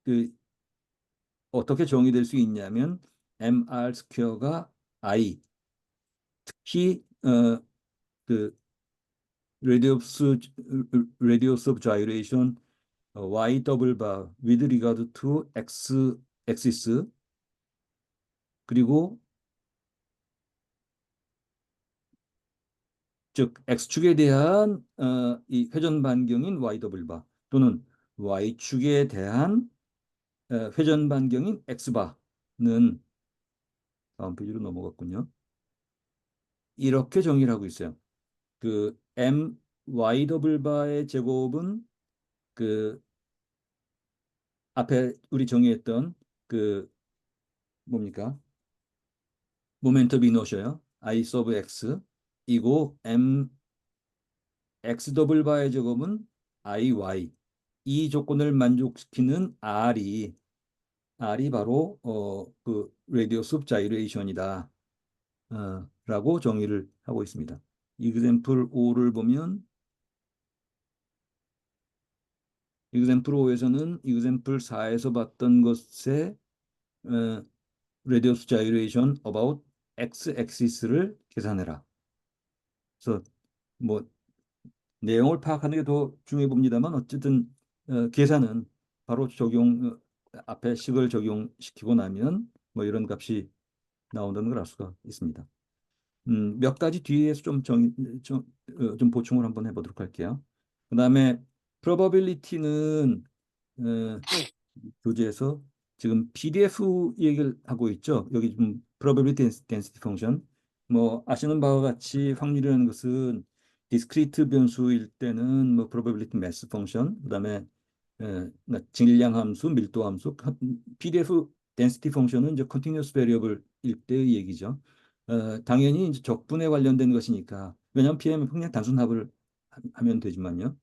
그 어떻게 정의될 수 있냐면 mr 스퀘어가 I 특히 그 radius radius of gyration y 더블 바 with regard to x axis 그리고 즉 x축에 대한 이 회전 반경인 y 더블 바 또는 y축에 대한 회전 반경인 x바는 다음 페이지로 넘어갔군요. 이렇게 정의를 하고 있어요. 그 m y 더블 바의 제곱은 그 앞에 우리 정의했던 그 뭡니까? 모멘트 오브 이너셔요. I sub x 이고 m x 더블 바의 제곱은 I y 이 조건을 만족시키는 r이 바로 그 radius of gyration이다. 라고 정의를 하고 있습니다. example 5를 보면 example 5에서는 example 4에서 봤던 것의 radius gyration about x-axis를 계산해라. 그래서 뭐 내용을 파악하는 게 더 중요해 봅니다만 어쨌든 계산은 바로 앞에 식을 적용시키고 나면 뭐 이런 값이 나온다는 걸 알 수가 있습니다. 몇 가지 뒤에서 좀 보충을 한번 해보도록 할게요. 그 다음에 probability는 어, 교재에서 지금 PDF 얘기를 하고 있죠. 여기 좀 probability density function. 뭐 아시는 바와 같이 확률이라는 것은 discrete 변수일 때는 뭐 probability mass function, 그다음에 질량 함수, 밀도 함수. PDF density function은 이제 continuous variable일 때의 얘기죠. 당연히 이제 적분에 관련된 것이니까 왜냐하면 PM은 그냥 단순 합을 하면 되지만요.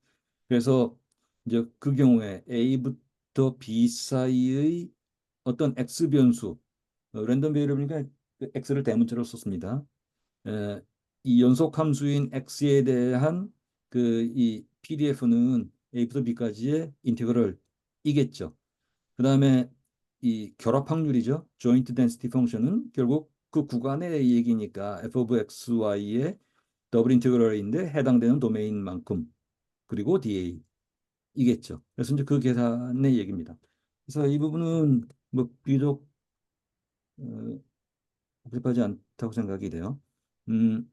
그래서 이제 그 경우에 A부터 B 사이의 어떤 X 변수, 랜덤 베리어블이니까 그 x를 대문자로 썼습니다. 에, 이 연속 함수인 x에 대한 그 이 PDF는 a부터 b까지의 인테그럴이겠죠. 그다음에 이 결합 확률이죠. joint density 펑션은 결국 그 구간의 얘기니까 f of x, y의 더블 인테그럴인데 해당되는 도메인만큼 그리고 dA 이겠죠. 그래서 이제 그 계산의 얘기입니다. 그래서 이 부분은 뭐 비교적 어, 복잡하지 않다고 생각이 돼요. 음,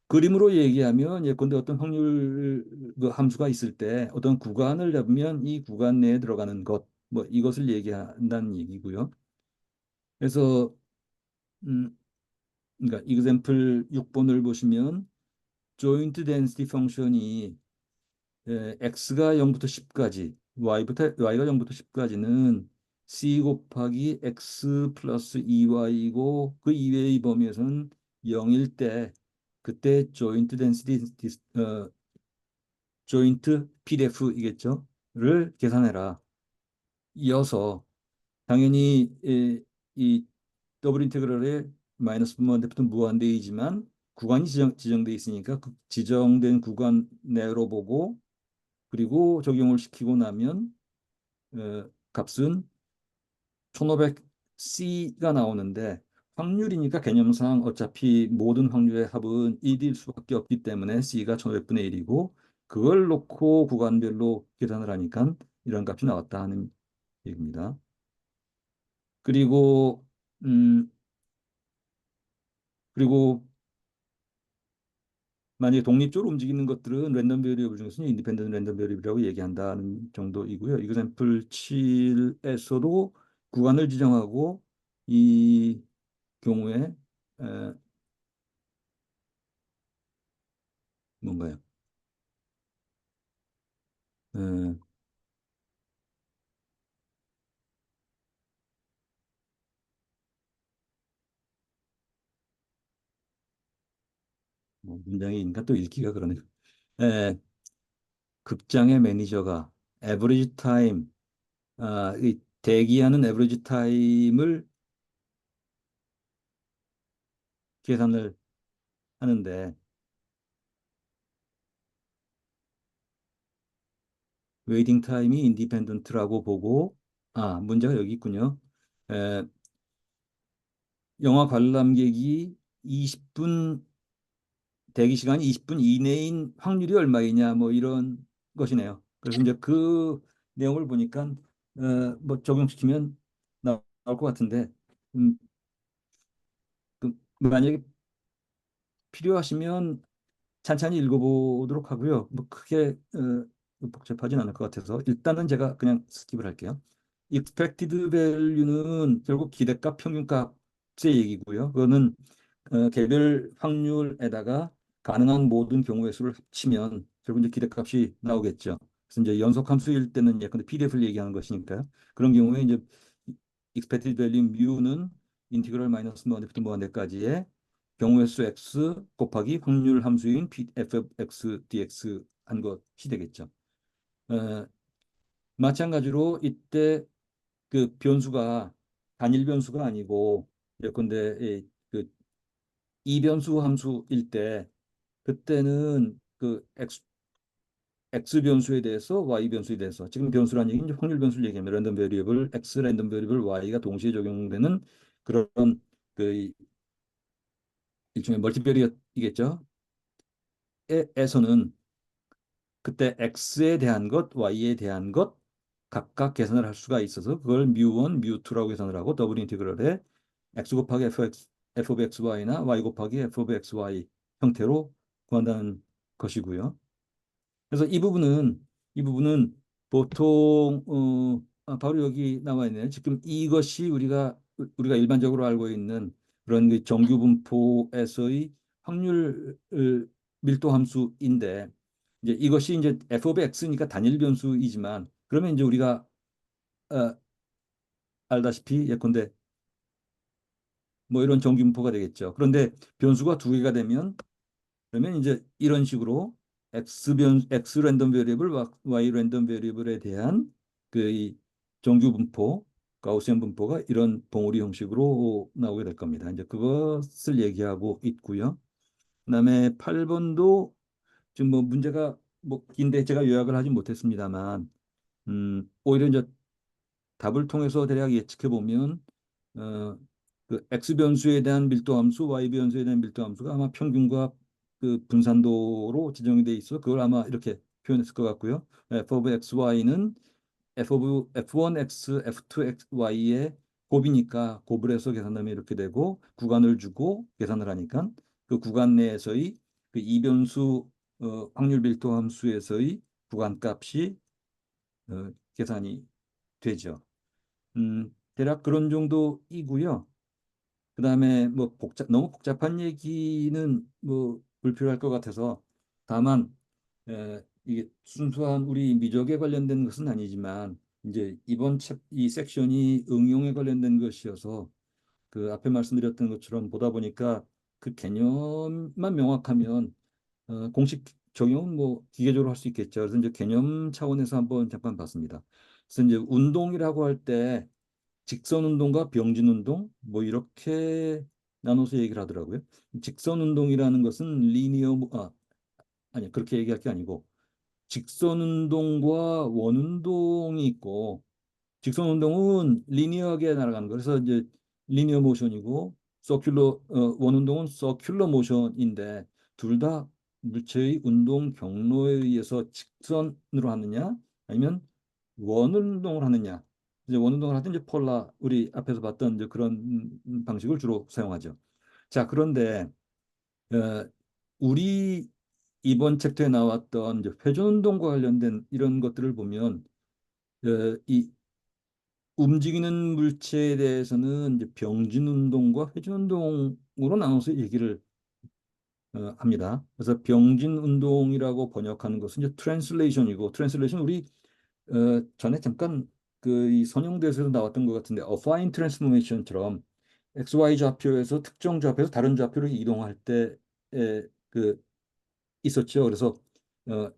그림으로 얘기하면 예컨대 어떤 확률 그 함수가 있을 때 어떤 구간을 잡으면 이 구간 내에 들어가는 것, 뭐 이것을 얘기한다는 얘기고요. 그래서 그러니까 example 6번을 보시면 joint density 펑션이 x가 0부터 10까지, y가 0부터 10까지는 c 곱하기 x 플러스 2y이고 그 이외의 범위에서는 0일 때 그때 joint PDF이겠죠?를 계산해라. 이어서 당연히 이 더블 인테그럴의 마이너스 무한대부터 무한대이지만 구간이 지정돼 있으니까 그 지정된 구간 내로 보고 그리고 적용을 시키고 나면 값은 1500C가 나오는데 확률이니까 개념상 어차피 모든 확률의 합은 1일 수밖에 없기 때문에 C가 1500분의 1이고 그걸 놓고 구간별로 계산을 하니까 이런 값이 나왔다 하는 얘기입니다. 그리고 음 그리고 만약에 독립적으로 움직이는 것들은 랜덤 베리어블 중에서는 인디펜던트 랜덤 베리어블이라고 얘기한다는 정도이고요. 이그샘플 7에서도 구간을 지정하고 이 경우에 에, 뭔가요? 에, 뭐 문장이니까 또 읽기가 그러네요. 에, 극장의 매니저가 에버리지 타임, 이 대기하는 에버리지 타임을 계산을 하는데 웨이팅 타임이 인디펜던트라고 보고 문제가 여기 있군요. 에, 영화 관람객이 20분 대기 시간이 20분 이내인 확률이 얼마이냐 뭐 이런 것이네요. 그래서 이제 그 내용을 보니까 뭐 적용시키면 나올 것 같은데 만약에 필요하시면 찬찬히 읽어보도록 하고요. 뭐 크게 복잡하진 않을 것 같아서 일단은 제가 그냥 스킵을 할게요. expected value는 결국 기대값, 평균값의 얘기고요. 그거는 개별 확률에다가 가능한 모든 경우의 수를 합치면 결국 이제 기대값이 나오겠죠. 그래서 이제 연속 함수일 때는 예컨대 PDF를 얘기하는 것이니까요. 그런 경우에 이제 expected value mu는 인티그럴 마이너스 무한대부터 무한대까지의 경우의 수 x 곱하기 확률 함수인 fx dx 한 것이 되겠죠. 어, 마찬가지로 이때 그 변수가 단일 변수가 아니고 예컨대 그 이변수 함수일 때 그때는 그 x 변수에 대해서 y 변수에 대해서 지금 변수라는 얘기는 이제 확률 변수를 얘기하면 랜덤 베리어블 x 랜덤 베리어블 y가 동시에 적용되는 그런 그 일종의 멀티베리어이겠죠. 에서는 그때 x에 대한 것, y에 대한 것 각각 계산을 할 수가 있어서 그걸 뮤1, 뮤2라고 계산을 하고 더블 인티그럴에 x 곱하기 f of xy나 y 곱하기 f of xy 형태로 구한다는 것이고요. 그래서 이 부분은 보통 바로 여기 나와 있네요. 지금 이것이 우리가 일반적으로 알고 있는 그런 그 정규 분포에서의 확률 밀도 함수인데 이제 이것이 이제 f of x니까 단일 변수이지만 그러면 이제 우리가 어, 알다시피 예컨대 뭐 이런 정규 분포가 되겠죠. 그런데 변수가 두 개가 되면 그러면 이제 이런 식으로 x 랜덤 베리어블 y 랜덤 베리어블에 대한 그이 정규 분포 가우시안 분포가 이런 봉우리 형식으로 나오게 될 겁니다. 이제 그것을 얘기하고 있고요. 그다음에 8번도 지금 뭐 문제가 뭐 긴데 제가 요약을 하진 못했습니다만 오히려 이제 답을 통해서 대략 예측해 보면 어, 그 x 변수에 대한 밀도 함수, y 변수에 대한 밀도 함수가 아마 평균과 그 분산도로 지정이 돼 있어. 그걸 아마 이렇게 표현했을 것 같고요. f of xy는 f of f1x, f2xy의 곱이니까 곱을 해서 계산하면 이렇게 되고 구간을 주고 계산을 하니까 그 구간 내에서의 그 이변수 확률 밀도 함수에서의 구간값이 계산이 되죠. 대략 그런 정도이고요. 그다음에 뭐 너무 복잡한 얘기는 뭐 불필요할 것 같아서 다만 이게 순수한 우리 미적에 관련된 것은 아니지만 이제 이 섹션이 응용에 관련된 것이어서 그 앞에 말씀드렸던 것처럼 보다 보니까 그 개념만 명확하면 공식 적용은 뭐 기계적으로 할 수 있겠죠. 그래서 이제 개념 차원에서 한번 잠깐 봤습니다. 그래서 이제 운동이라고 할 때 직선 운동과 병진 운동 뭐 이렇게 나눠서 얘기를 하더라고요. 직선 운동이라는 것은 아니 그렇게 얘기할 게 아니고 직선 운동과 원 운동이 있고 직선 운동은 리니어하게 날아가는 거. 그래서 이제 리니어 모션이고 원 운동은 서큘러 모션인데 둘 다 물체의 운동 경로에 의해서 직선으로 하느냐 아니면 원 운동을 하느냐. 이제 원 운동을 할 때 이제 우리 앞에서 봤던 이제 그런 방식을 주로 사용하죠. 자, 그런데 어, 우리 이번 챕터에 나왔던 이제 회전 운동과 관련된 이런 것들을 보면 이 움직이는 물체에 대해서는 이제 병진 운동과 회전 운동으로 나눠서 얘기를 합니다. 그래서 병진 운동이라고 번역하는 것은 이제 트랜슬레이션이고 트랜슬레이션 우리 전에 잠깐 그 이 선형대에서 나왔던 것 같은데 어파인 트랜스포메이션처럼 XY 좌표에서 특정 좌표에서 다른 좌표로 이동할 때 그 있었죠. 그래서 어,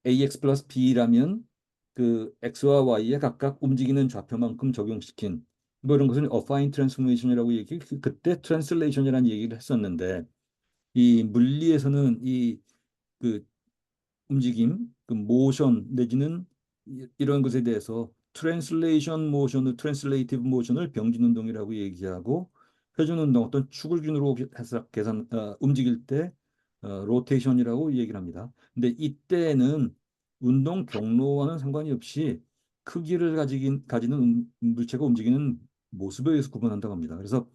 ax 플러스 b라면 그 x와 y에 각각 움직이는 좌표만큼 적용시킨 뭐 이런 것을 어파인 트랜스포메이션이라고 그때 트랜슬레이션이라는 얘기를 했었는데 이 물리에서는 이 그 움직임, 그 모션 내지는 이런 것에 대해서 트랜슬레이션 모션을 트랜슬레이티브 모션을 병진 운동이라고 얘기하고 회전 운동 어떤 축을 기준으로 해서 움직일 때 로테이션이라고 얘기를 합니다. 근데 이때는 운동 경로와는 상관이 없이 크기를 가지는 물체가 움직이는 모습에 의해서 구분한다고 합니다. 그래서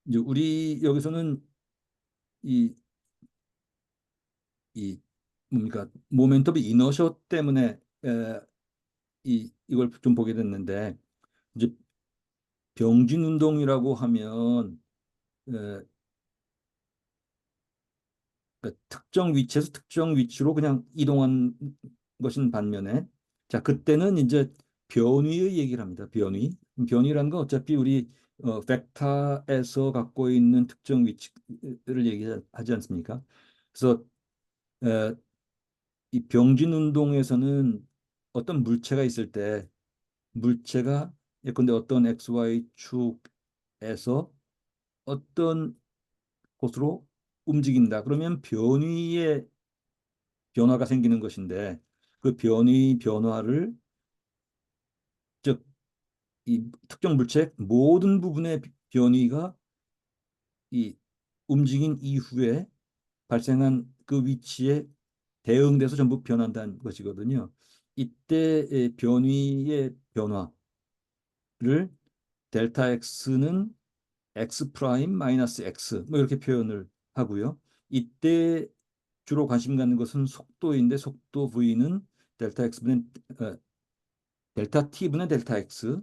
이제 우리 여기서는 이 이 뭡니까 모멘텀 이너셔 때문에 이걸 좀 보게 됐는데 이제 병진 운동이라고 하면 에, 그러니까 특정 위치에서 특정 위치로 그냥 이동한 것인 반면에 자 그때는 이제 변위의 얘기를 합니다. 변위라는 건 어차피 우리 벡터에서 갖고 있는 특정 위치를 얘기하지 않습니까? 그래서 에, 이 병진 운동에서는 어떤 물체가 있을 때 물체가 예컨대 어떤 XY 축에서 어떤 곳으로 움직인다. 그러면 변위의 변화가 생기는 것인데 그 변화를 즉 이 특정 물체의 모든 부분의 변위가 이 움직인 이후에 발생한 그 위치에 대응돼서 전부 변한다는 것이거든요. 이때의 변위의 변화를 델타 x는 x 프라임 마이너스 x 뭐 이렇게 표현을 하고요. 이때 주로 관심 갖는 것은 속도인데 속도 v는 델타 x분의 델타 t분의 델타 x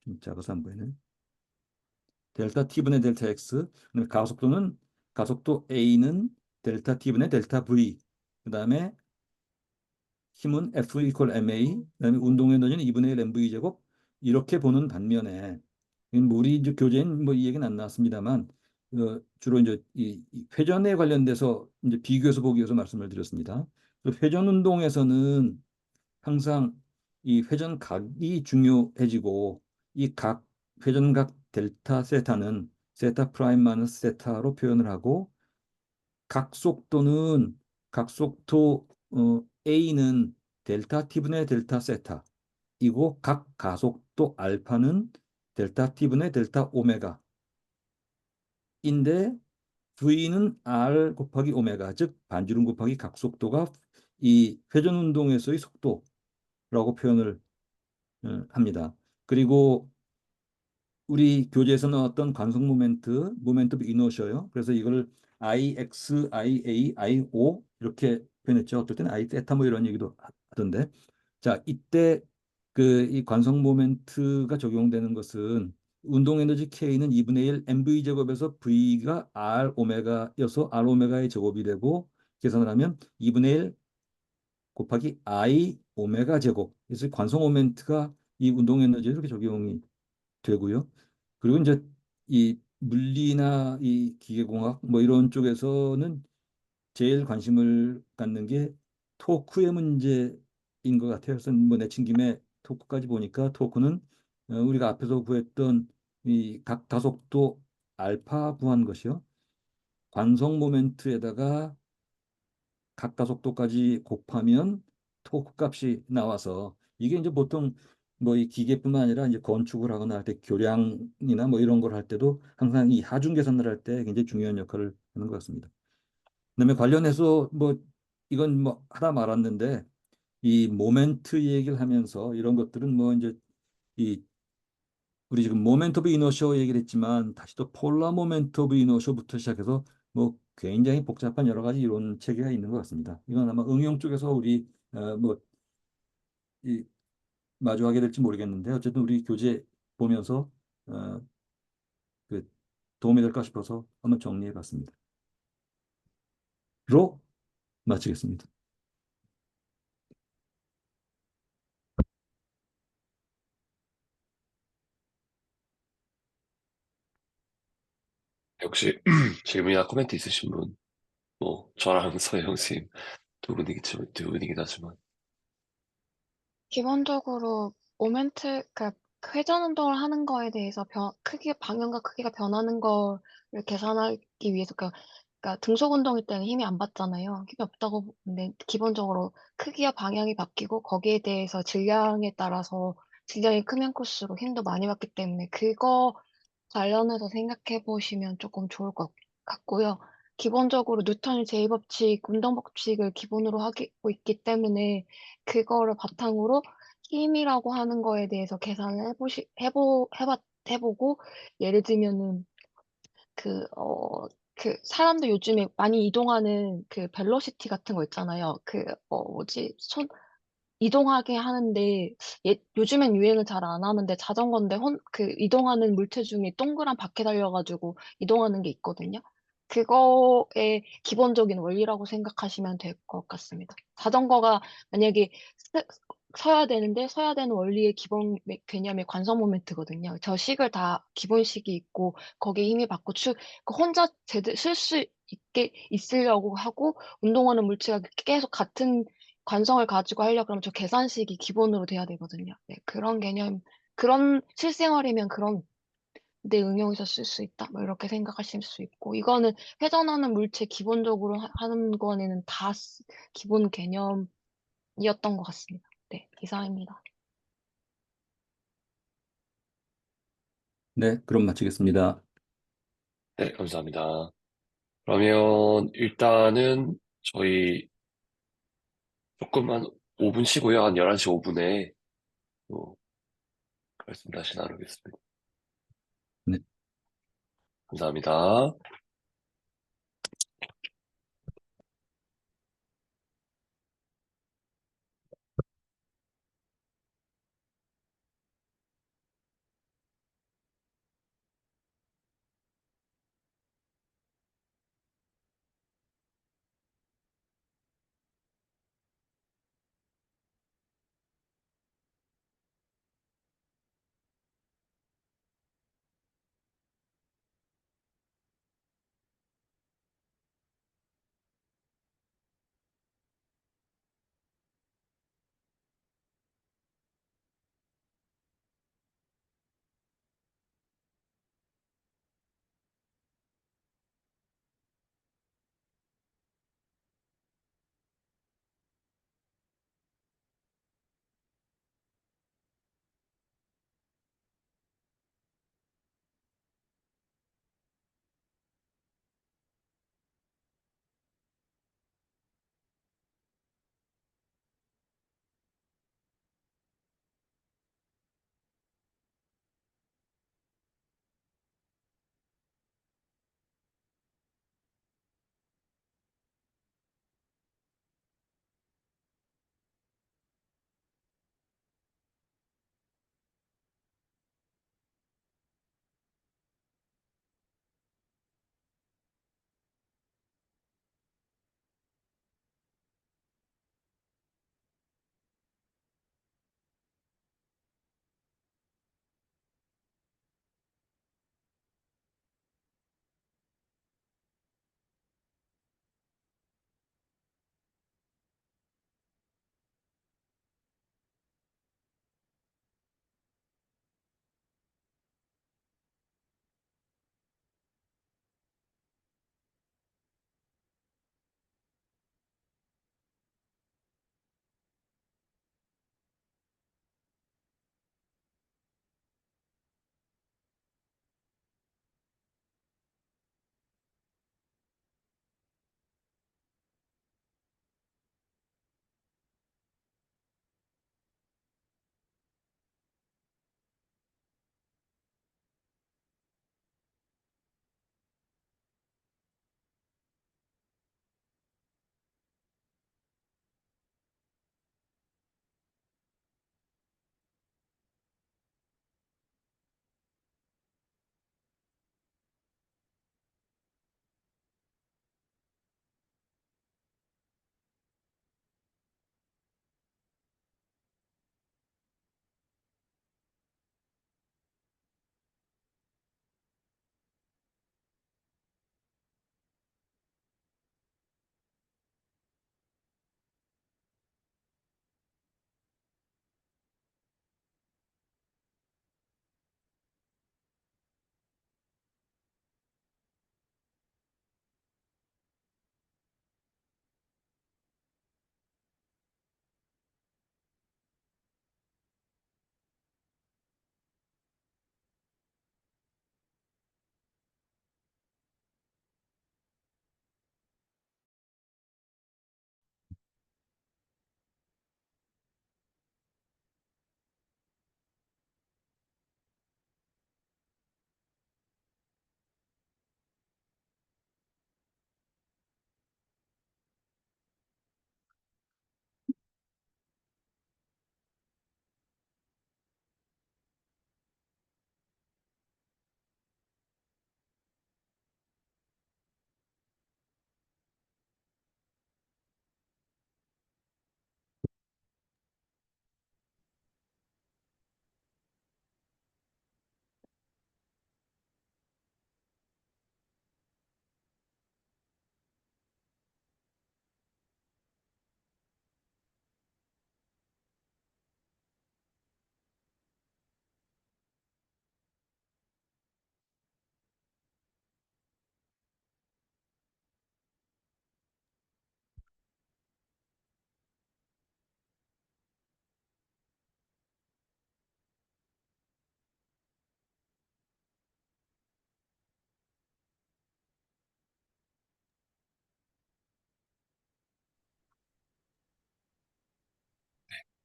좀 작아서 안 보이네. 델타 t분의 델타 x. 그다음에 가속도 a는 델타 t분의 델타 v. 그다음에 힘은 F 이퀄 MA, 그다음에 운동 에너지는 2분의 1 MV 제곱 이렇게 보는 반면에 뭐 우리 이제 교재엔 뭐 이 얘기는 안 나왔습니다만 주로 이제 이 회전에 관련돼서 이제 비교해서 보기 위해서 말씀을 드렸습니다. 회전 운동에서는 항상 이 회전각이 중요해지고 이 각 회전각 델타 세타는 세타 프라임 마이너스 세타로 표현을 하고 각속도 A는 델타 T분의 델타 세타이고 각 가속도 알파는 델타 T분의 델타 오메가인데 V는 R 곱하기 오메가, 즉 반지름 곱하기 각속도가 이 회전 운동에서의 속도라고 표현을 합니다. 그리고 우리 교재에서 나왔던 관성 모멘트 오브 이너셔요. 그래서 이걸 IX, IA, IO 이렇게 표현했죠. 어떨 때는 I 세타 뭐 이런 얘기도 하던데. 자, 이때 그 이 관성 모멘트가 적용되는 것은 운동 에너지 K는 2분의 1 mv 제곱에서 V가 R 오메가여서 R 오메가의 제곱이 되고 계산을 하면 2분의 1 곱하기 I 오메가 제곱. 그래서 관성 모멘트가 이 운동 에너지에 이렇게 적용이 되고요. 그리고 이제 이 물리나 이 기계공학 뭐 이런 쪽에서는 제일 관심을 갖는 게 토크의 문제인 것 같아요. 그래서 뭐 내친 김에 토크까지 보니까 토크는 우리가 앞에서 구했던 이 각 가속도 알파 구한 것이요. 관성 모멘트에다가 각가속도까지 곱하면 토크 값이 나와서 이게 이제 보통 뭐 이 기계뿐만 아니라 이제 건축을 하거나 할 때 교량이나 뭐 이런 걸 할 때도 항상 이 하중 계산을 할 때 굉장히 중요한 역할을 하는 것 같습니다. 그다음에 관련해서 뭐 이건 뭐 하다 말았는데 이 모멘트 얘기를 하면서 이런 것들은 뭐 이제 이 우리 지금 모멘트 오브 이너셔 얘기를 했지만 다시 또 폴라 모멘트 오브 이너셔부터 시작해서 뭐 굉장히 복잡한 여러 가지 이론 체계가 있는 것 같습니다. 이건 아마 응용 쪽에서 우리 뭐 이 마주하게 될지 모르겠는데 어쨌든 우리 교재 보면서 어, 그 도움이 될까 싶어서 한번 정리해 봤습니다. 로 마치겠습니다. 혹시 질문이나 코멘트 있으신 분, 뭐 저랑 서영 선생님 두 분이긴 하지만. 기본적으로 모멘트, 그러니까 회전 운동을 하는 거에 대해서 방향과 크기가 변하는 거를 계산하기 위해서, 그러니까 등속 운동일 때는 힘이 안 받잖아요. 힘이 없다고 보는데 기본적으로 크기와 방향이 바뀌고 거기에 대해서 질량에 따라서 질량이 크면 클수록 힘도 많이 받기 때문에 그거 관련해서 생각해 보시면 조금 좋을 것 같고요. 기본적으로 뉴턴의 제2법칙, 운동 법칙을 기본으로 하고 있기 때문에 그거를 바탕으로 힘이라고 하는 거에 대해서 계산을 해보고, 예를 들면은 사람들 요즘에 많이 이동하는 그 벨로시티 같은 거 있잖아요. 이동하게 하는데, 요즘엔 유행을 잘 안 하는데 자전거인데 이동하는 물체 중에 동그란 바퀴 달려가지고 이동하는 게 있거든요. 그거의 기본적인 원리라고 생각하시면 될 것 같습니다. 자전거가 만약에 스- 서야 되는데 서야 되는 원리의 기본 개념이 관성 모멘트거든요. 저 식을 다 기본식이 있고 거기에 힘이 받고 혼자 제대로 쓸 수 있게 있으려고 하고 운동하는 물체가 계속 같은 관성을 가지고 하려고 그러면 저 계산식이 기본으로 돼야 되거든요. 네, 그런 개념, 그런 실생활이면 그런 내 응용해서 쓸 수 있다. 뭐 이렇게 생각하실 수 있고, 이거는 회전하는 물체 기본적으로 하는 거에는 기본 개념이었던 것 같습니다. 네, 이상입니다. 네, 그럼 마치겠습니다. 네, 감사합니다. 그러면 일단은 저희 조금 한 5분 쉬고요. 한 11시 5분에 또 말씀 다시 나누겠습니다. 네. 감사합니다.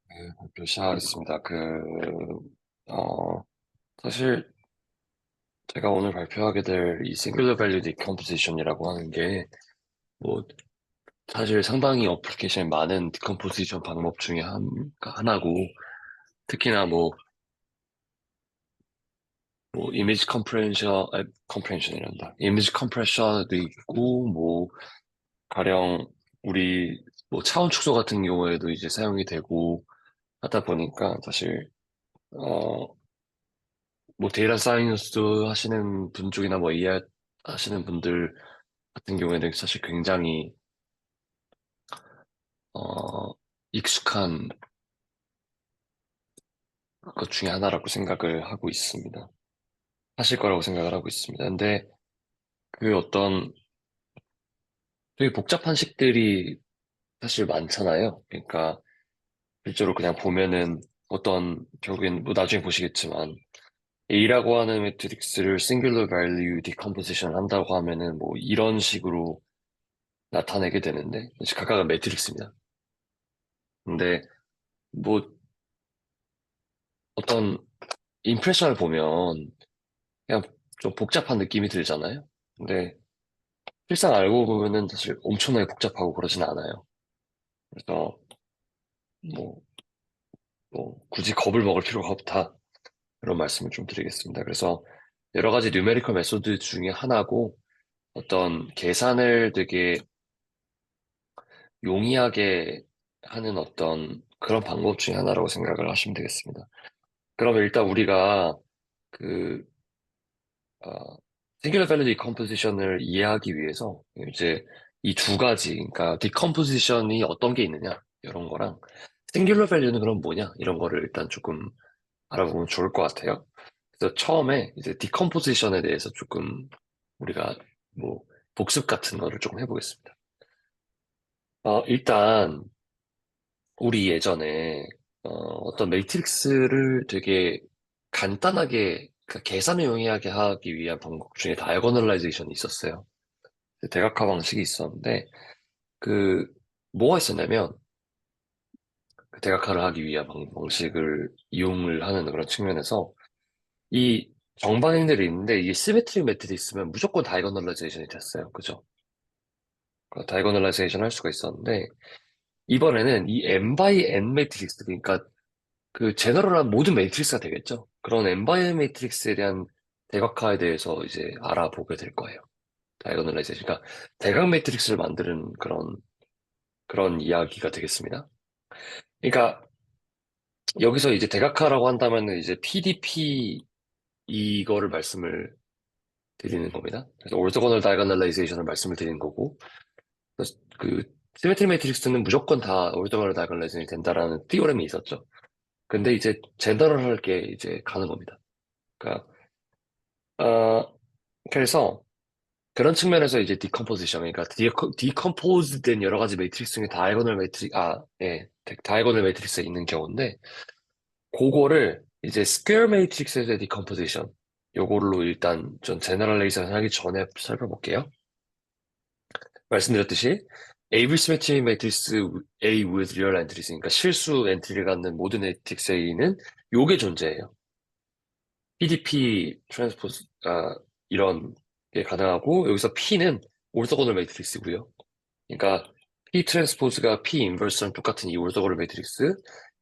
발표 시작하겠습니다. 어, 사실 제가 오늘 발표하게 될 이 Singular Value Decomposition이라고 하는 게, 뭐, 사실 상당히 어플리케이션에 많은 디컴포지션 방법 중에 하나고, 특히나 이미지 컴프레hension이란다. 이미지 컴프레션도 있고, 가령 우리 차원 축소 같은 경우에도 이제 사용이 되고 하다 보니까 사실, 어, 데이터 사이언스 하시는 분 쪽이나 AI 하시는 분들 같은 경우에는 사실 굉장히, 어, 익숙한 것 중에 하나라고 생각을 하고 있습니다. 하실 거라고 생각을 하고 있습니다. 근데 어떤 되게 복잡한 식들이 사실 많잖아요. 그러니까 실제로 그냥 보면은 결국엔 나중에 보시겠지만 A라고 하는 매트릭스를 Singular Value Decomposition 한다고 하면은 이런 식으로 나타내게 되는데, 각각은 매트릭스입니다. 근데 뭐 어떤 임프레션을 보면 그냥 좀 복잡한 느낌이 들잖아요. 근데 실상 알고 보면은 사실 엄청나게 복잡하고 그러진 않아요. 그래서 뭐, 굳이 겁을 먹을 필요가 없다. 그런 말씀을 좀 드리겠습니다. 그래서 여러 가지 뉴메리컬 메소드 중에 하나고, 어떤 계산을 되게 용이하게 하는 어떤 그런 방법 중에 하나라고 생각을 하시면 되겠습니다. 그러면 일단 우리가 그 어, 싱귤러 밸리 디컴포지션을 이해하기 위해서 이제 이 두 가지, 그러니까 디컴포지션이 어떤 게 있느냐 이런 거랑 싱귤러 밸류는 그럼 뭐냐 이런 거를 일단 조금 알아보면 좋을 것 같아요. 그래서 처음에 이제 디컴포지션에 대해서 조금 우리가 뭐 복습 같은 거를 조금 해보겠습니다. 일단 우리 예전에 어떤 매트릭스를 되게 간단하게, 그러니까 계산을 용이하게 하기 위한 방법 중에 다이아고널라이제이션이 있었어요. 대각화 방식이 있었는데 그 뭐가 있었냐면, 그 대각화를 하기 위한 방식을 이용을 하는 그런 측면에서 이 정반응들이 있는데 이게 시메트릭 매트릭스면 무조건 다이아고널라이제이션이 됐어요. 그죠? 다이아고널라이제이션 할 수가 있었는데 이번에는 이 n by n 매트릭스, 그러니까 그 제너럴한 모든 매트릭스가 되겠죠. 그런 n by n 매트릭스에 대한 대각화에 대해서 이제 알아보게 될 거예요. 다이아고널라이제이션. 그러니까 대각 매트릭스를 만드는 그런 이야기가 되겠습니다. 그러니까 여기서 이제 대각화라고 한다면 이제 PDP 이거를 말씀을 드리는 겁니다. 그래서 orthogonal diagonalization을 말씀을 드리는 거고, 그래서 그 시메트리 매트릭스는 무조건 다 orthogonal diagonalization이 된다라는 티오렘이 있었죠. 근데 이제 제너럴하게 이제 가는 겁니다. 그러니까 그래서 그런 측면에서 이제 디컴포지션, 그러니까 디컴포즈된 여러 가지 매트릭스 중에 다이아고널 매트릭스가 있는 경우인데, 그거를 이제 스퀘어 매트릭스에서의 디컴포지션, 요걸로 일단 좀 제너럴레이션 하기 전에 살펴볼게요. 말씀드렸듯이 에이블 시메트리 매트릭스 A with real entries, 그러니까 실수 엔트리를 갖는 모든 매트릭스 A는 요게 존재해요. PDP 트랜스포즈, 이런 게 가능하고, 여기서 P는 올서고널 매트릭스고요. 그러니까 P 트랜스포즈가 P 인버스랑 똑같은 이 올서고널 매트릭스,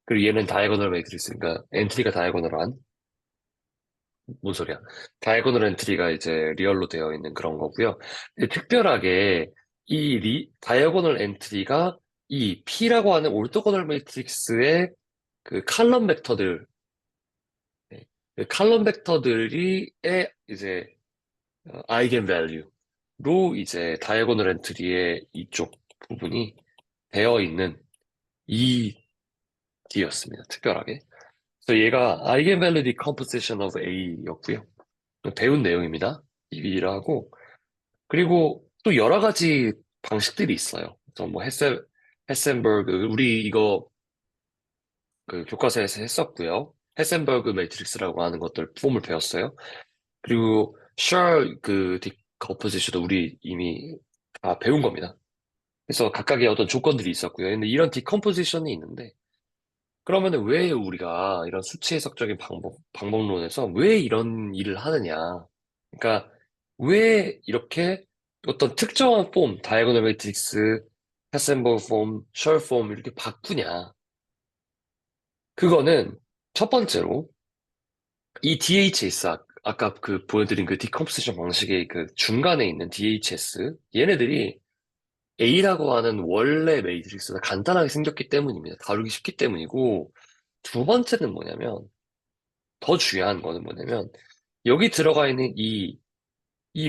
그리고 얘는 다이아고널 매트릭스, 그러니까 엔트리가 다이아고널한, 뭔 소리야? 다이아고널 엔트리가 이제 리얼로 되어 있는 그런 거고요. 근데 특별하게 다이아고널 엔트리가 이 P라고 하는 올서고널 매트릭스의 그 칼럼 벡터들, 네, 그 칼럼 벡터들이 이제 아이겐 밸류로 이제 다이아고널 엔트리의 이쪽 부분이 되어 있는 이 D였습니다. 특별하게. 그래서 얘가 아이겐 밸류 디컴포지션 오브 A였고요. 배운 내용입니다. 이 B라 하고, 그리고 또 여러 가지 방식들이 있어요. 그래서 헤센버그, 우리 이거 그 교과서에서 했었고요. 헤센버그 매트릭스라고 하는 것들 폼을 배웠어요. 그리고 그 디컴포지션도 우리 이미 다 배운 겁니다. 그래서 각각의 어떤 조건들이 있었고요. 근데 이런 디컴포지션이 있는데 그러면은 왜 우리가 이런 수치 해석적인 방법론에서 왜 이런 일을 하느냐? 그러니까 왜 이렇게 어떤 특정한 폼, 다이아고널 매트릭스, 헤센볼 폼, 셜 폼 이렇게 바꾸냐? 그거는 첫 번째로 이 DHS 아까 그 보여드린 그 디컴포지션 방식의 그 중간에 있는 DHS 얘네들이 A라고 하는 원래 매트릭스가 간단하게 생겼기 때문입니다. 다루기 쉽기 때문이고 두 번째는 뭐냐면 더 중요한 거는 뭐냐면 여기 들어가 있는 이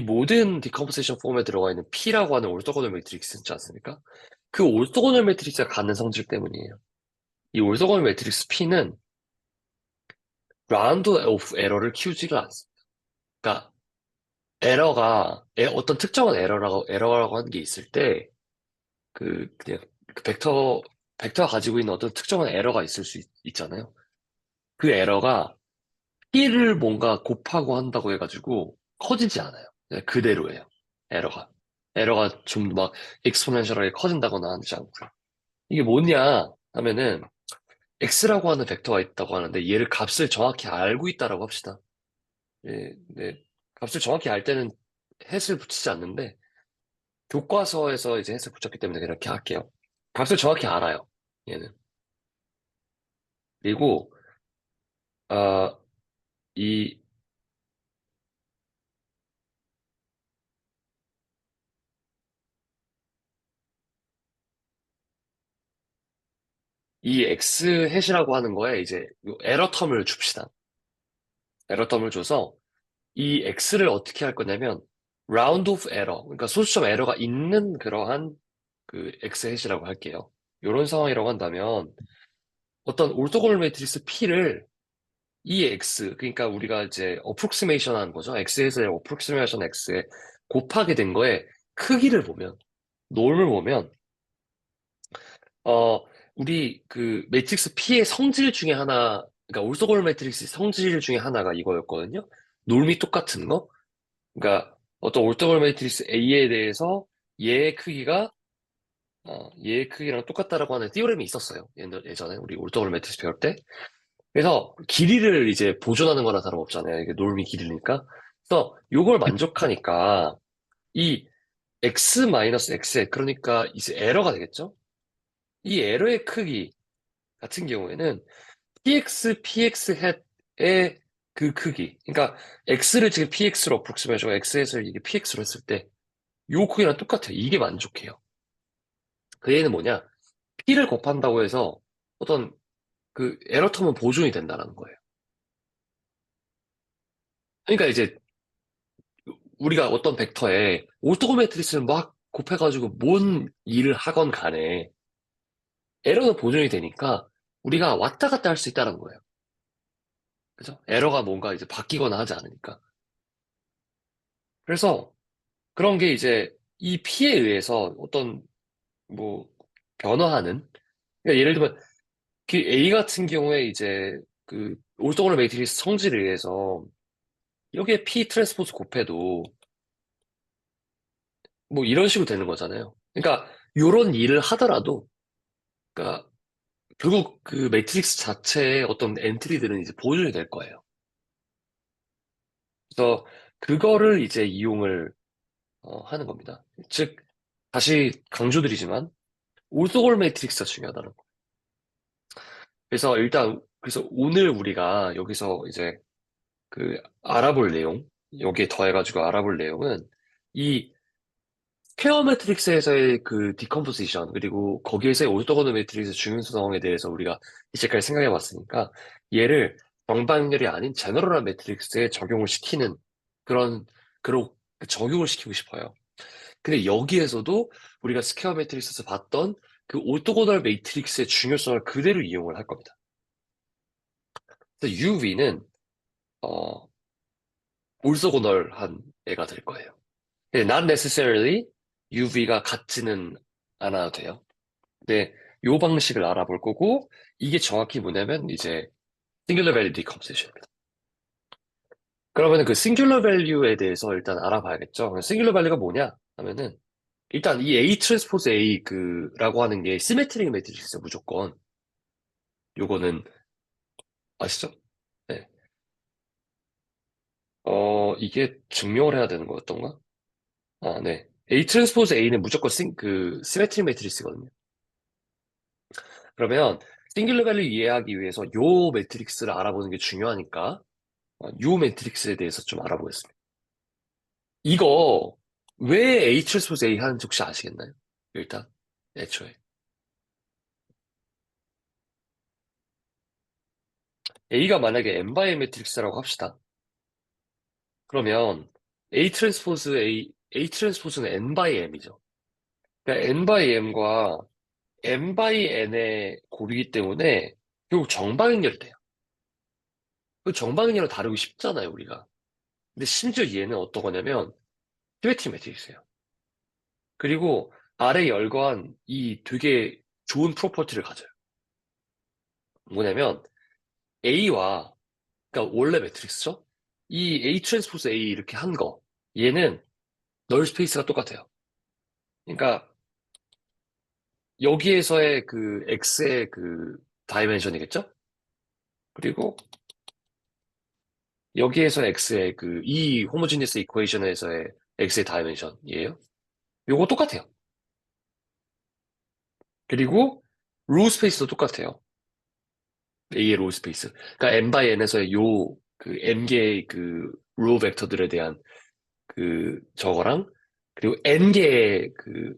모든 디컴포지션 폼에 들어가 있는 P라고 하는 올토고널 매트릭스 있지 않습니까? 그 올토고널 매트릭스가 갖는 성질 때문이에요. 이 올토고널 매트릭스 P는 라운드 오브 에러를 키우지를 않습니다. 그러니까 어떤 특정한 에러라고 하는 게 있을 때 그냥 그 벡터가 가지고 있는 어떤 특정한 에러가 있을 수 있잖아요. 그 에러가 P를 뭔가 곱하고 한다고 해가지고 커지지 않아요. 그냥 그대로예요. 에러가. 에러가 좀 막 익스포넨셜하게 커진다거나 하지 않고요. 이게 뭐냐 하면은 X라고 하는 벡터가 있다고 하는데 얘를 값을 정확히 알고 있다라고 합시다. 예, 네. 값을 정확히 알 때는 햇을 붙이지 않는데 교과서에서 이제 햇을 붙였기 때문에 그렇게 할게요. 값을 정확히 알아요. 얘는. 그리고 아, 이, 이 X 햇이라고 하는 거에 이제 요 에러 텀을 줍시다. 에러 텀을 줘서 이 X를 어떻게 할 거냐면 round of error, 그러니까 소수점 에러가 있는 그러한 그 X 햇이라고 할게요. 이런 상황이라고 한다면 어떤 올토고널 매트리스 P를 이 X, 그러니까 우리가 이제 어프록시메이션 하는 거죠. X에서의 어프록시메이션 X에 곱하게 된 거에 크기를 보면, 놈을 보면, 어, 우리 그 매트릭스 P의 성질 중에 하나, 그러니까 올소골 매트릭스 성질 중에 하나가 이거였거든요. 놈이 똑같은 거. 그러니까 어떤 올소골 매트릭스 A에 대해서 얘의 크기가 얘의 크기랑 똑같다라고 하는 티오렘이 있었어요. 예전에 우리 올소골 매트릭스 배울 때. 그래서 길이를 이제 보존하는 거나 다름없잖아요. 이게 놀미 길이니까. 그래서 요걸 만족하니까 이 x-x에 그러니까 이제 에러가 되겠죠? 이 에러의 크기 같은 경우에는 px 햇의 그 크기. 그러니까 x를 지금 px로 어프록시메이션하고 x햇을 이게 px로 했을 때 요 크기랑 똑같아요. 이게 만족해요. 그 얘는 뭐냐? p를 곱한다고 해서 어떤 그 에러 텀은 보존이 된다는 거예요. 그러니까 이제 우리가 어떤 벡터에 오토 매트리스를 막 곱해가지고 뭔 일을 하건 간에 에러는 보존이 되니까 우리가 왔다 갔다 할 수 있다는 거예요. 그죠? 에러가 뭔가 이제 바뀌거나 하지 않으니까. 그래서 그런 게 이제 이 P에 의해서 어떤 뭐 변화하는 그러니까 예를 들면 그 A 같은 경우에 이제 그 올토고널 매트리스 성질에 의해서 여기에 P 트랜스포즈 곱해도 뭐 이런 식으로 되는 거잖아요. 그러니까 요런 일을 하더라도 그러니까 결국 그 매트릭스 자체의 어떤 엔트리들은 이제 보존이 될 거예요. 그래서 그거를 이제 이용을 하는 겁니다. 즉, 다시 강조드리지만 올소골 매트릭스가 중요하다는 거. 그래서 일단 그래서 오늘 우리가 여기서 이제 그 알아볼 내용 여기에 더해가지고 알아볼 내용은 이 스퀘어 매트릭스에서의 그 디컴포지션 그리고 거기에서의 올토고널 매트릭스 중요성에 대해서 우리가 이제까지 생각해 봤으니까 얘를 정방렬이 아닌 제너럴한 매트릭스에 적용을 시키는 그런 그런 적용을 시키고 싶어요. 근데 여기에서도 우리가 스퀘어 매트릭스에서 봤던 그 올토고널 매트릭스의 중요성을 그대로 이용을 할 겁니다. 그래서 UV는 올소고널한 애가 될 거예요. 근데 not necessarily UV가 같지는 않아도 돼요. 근데 요 방식을 알아볼 거고 이게 정확히 뭐냐면 이제 singular value decomposition입니다. 그러면 그 singular value에 대해서 일단 알아봐야겠죠. singular value가 뭐냐 하면은 일단 이 A 트랜스포즈 A 그라고 하는 게 시메트릭 매트릭스죠 무조건. 요거는 아시죠? 네. 이게 증명을 해야 되는 거였던가? 아, 네. A 트랜스포즈 A는 무조건 시메트리 매트릭스거든요. 그러면 싱귤러 밸류 이해하기 위해서 요 매트릭스를 알아보는 게 중요하니까 요 매트릭스에 대해서 좀 알아보겠습니다. 이거 왜 A 트랜스포즈 A 하는지 혹시 아시겠나요? 일단 애초에 A가 만약에 n 바이 매트릭스라고 합시다. 그러면 A 트랜스포즈는 n 바이 m이죠. 그러니까 n 바이 m과 n 바이 n의 곱이기 때문에 결국 정방향열이 돼요. 그 정방향열은 다루기 쉽잖아요, 우리가. 근데 심지어 얘는 어떤 거냐면 시메트리 매트릭스예요. 그리고 아래 열거한 이 되게 좋은 프로퍼티를 가져요. 뭐냐면 A와 그러니까 원래 매트릭스죠. 이 A 트랜스포즈 A 이렇게 한 거. 얘는 널 스페이스가 똑같아요. 그러니까 여기에서의 그 X의 그 다이멘션이겠죠? 그리고 여기에서 X의 그 이 호모지니스 이퀘이션에서의 X의 다이멘션이에요. 요거 똑같아요. 그리고 로 스페이스도 똑같아요. A의 로 스페이스. 그러니까 n 바이 n에서의 요 그 n개의 그로 벡터들에 대한 그 저거랑 그리고 n개의 그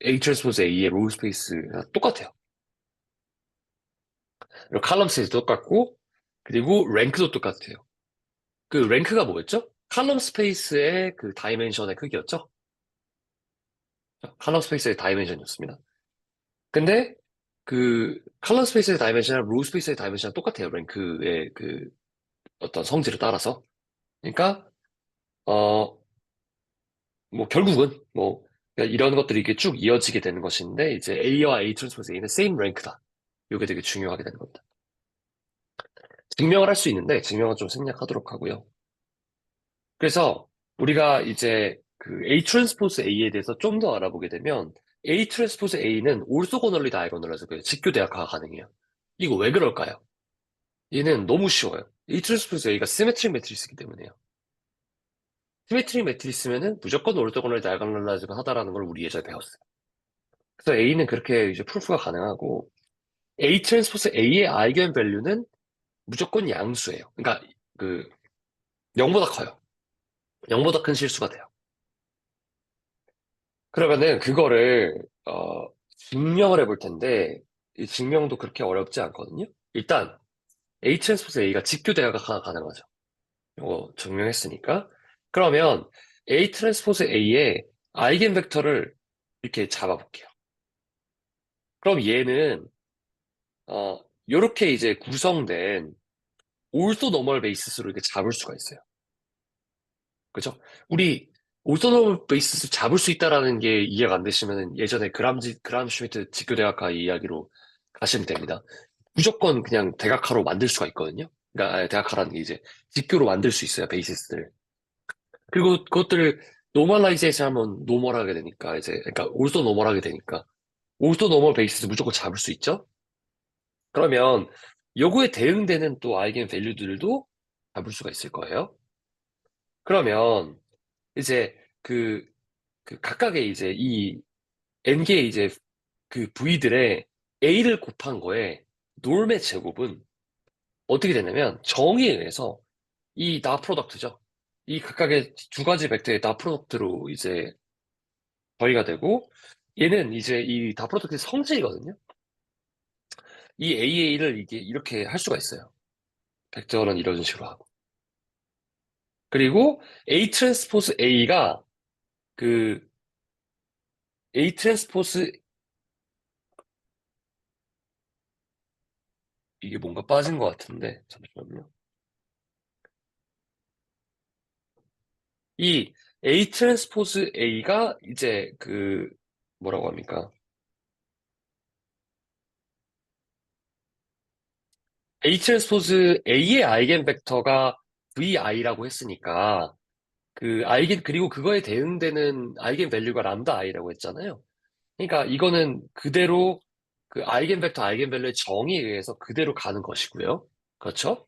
A 트랜스포즈 A의 로 스페이스가 똑같아요. 그리고 칼럼 스페이스도 똑같고 그리고 랭크도 똑같아요. 그 랭크가 뭐였죠? 칼럼 스페이스의 그 다이멘션의 크기였죠? 칼럼 스페이스의 다이멘션이었습니다. 근데 그 칼럼 스페이스의 다이멘션이랑 로 스페이스의 다이멘션은 똑같아요. 랭크의 그 어떤 성질에 따라서. 그러니까 어 뭐 결국은 뭐 그러니까 이런 것들이 이렇게 쭉 이어지게 되는 것인데 이제 A와 A 트랜스포즈 A는 same rank다. 이게 되게 중요하게 되는 겁니다. 증명을 할 수 있는데 증명은 좀 생략하도록 하고요. 그래서 우리가 이제 그 A 트랜스포즈 A에 대해서 좀 더 알아보게 되면 A 트랜스포즈 A는 올소고널리 다이고널라서 그 직교대학화가 가능해요. 이거 왜 그럴까요? 얘는 너무 쉬워요. A 트랜스포즈 A가 시메트릭 매트리스이기 때문에요. 시메트릭 매트리스면은 무조건 올소고널리 다이고널라이즈가 하다라는 걸 우리 예전에 배웠어요. 그래서 A는 그렇게 이제 프루프가 가능하고 A 트랜스포즈 A의 아이겐 밸류는 무조건 양수예요. 그러니까 그 0보다 커요. 0보다 큰 실수가 돼요. 그러면은 그거를 증명을 해볼 텐데 이 증명도 그렇게 어렵지 않거든요. 일단 A 트랜스포즈 A가 직교대화가 가능하죠. 이거 증명했으니까. 그러면 A 트랜스포즈 A의 아이겐 벡터를 이렇게 잡아볼게요. 그럼 얘는 어 요렇게 이제 구성된 올소 노멀 베이시스로 이렇게 잡을 수가 있어요. 그죠? 우리 올소 노멀 베이시스 잡을 수 있다라는 게 이해가 안 되시면 예전에 그람 슈미트 직교대각화 이야기로 가시면 됩니다. 무조건 그냥 대각화로 만들 수가 있거든요. 그러니까 대각화라는 게 이제 직교로 만들 수 있어요, 베이시스를. 그리고 그것들을 노멀라이제이션 하면 노멀하게 되니까 이제 그러니까 올소 노멀하게 되니까 올소 노멀 베이시스 무조건 잡을 수 있죠? 그러면 요거에 대응되는 또 아이겐 밸류들도 잡을 수가 있을 거예요. 그러면 이제 그 각각의 이제 이 n개의 이제 그 부위들의 a를 곱한 거에 놀의 제곱은 어떻게 되냐면 정의에 의해서 이 나 프로덕트죠. 이 각각의 두 가지 벡터의 나 프로덕트로 이제 더이가 되고 얘는 이제 이 나 프로덕트의 성질이거든요. 이 AA를 이게 이렇게 할 수가 있어요. 벡터는 이런 식으로 하고. 그리고 A 트랜스포스 A가 그 A 트랜스포스 이게 뭔가 빠진 것 같은데 잠시만요. 이 A 트랜스포즈 A가 이제 그 뭐라고 합니까? A 트랜스포즈 A의 아이겐 벡터가 VI라고 했으니까 그 아이겐 그리고 그거에 대응되는 아이겐 밸류가 람다 I라고 했잖아요. 그러니까 이거는 그대로 그 아이겐벡터, 아이겐밸류의 정의에 의해서 그대로 가는 것이고요. 그렇죠?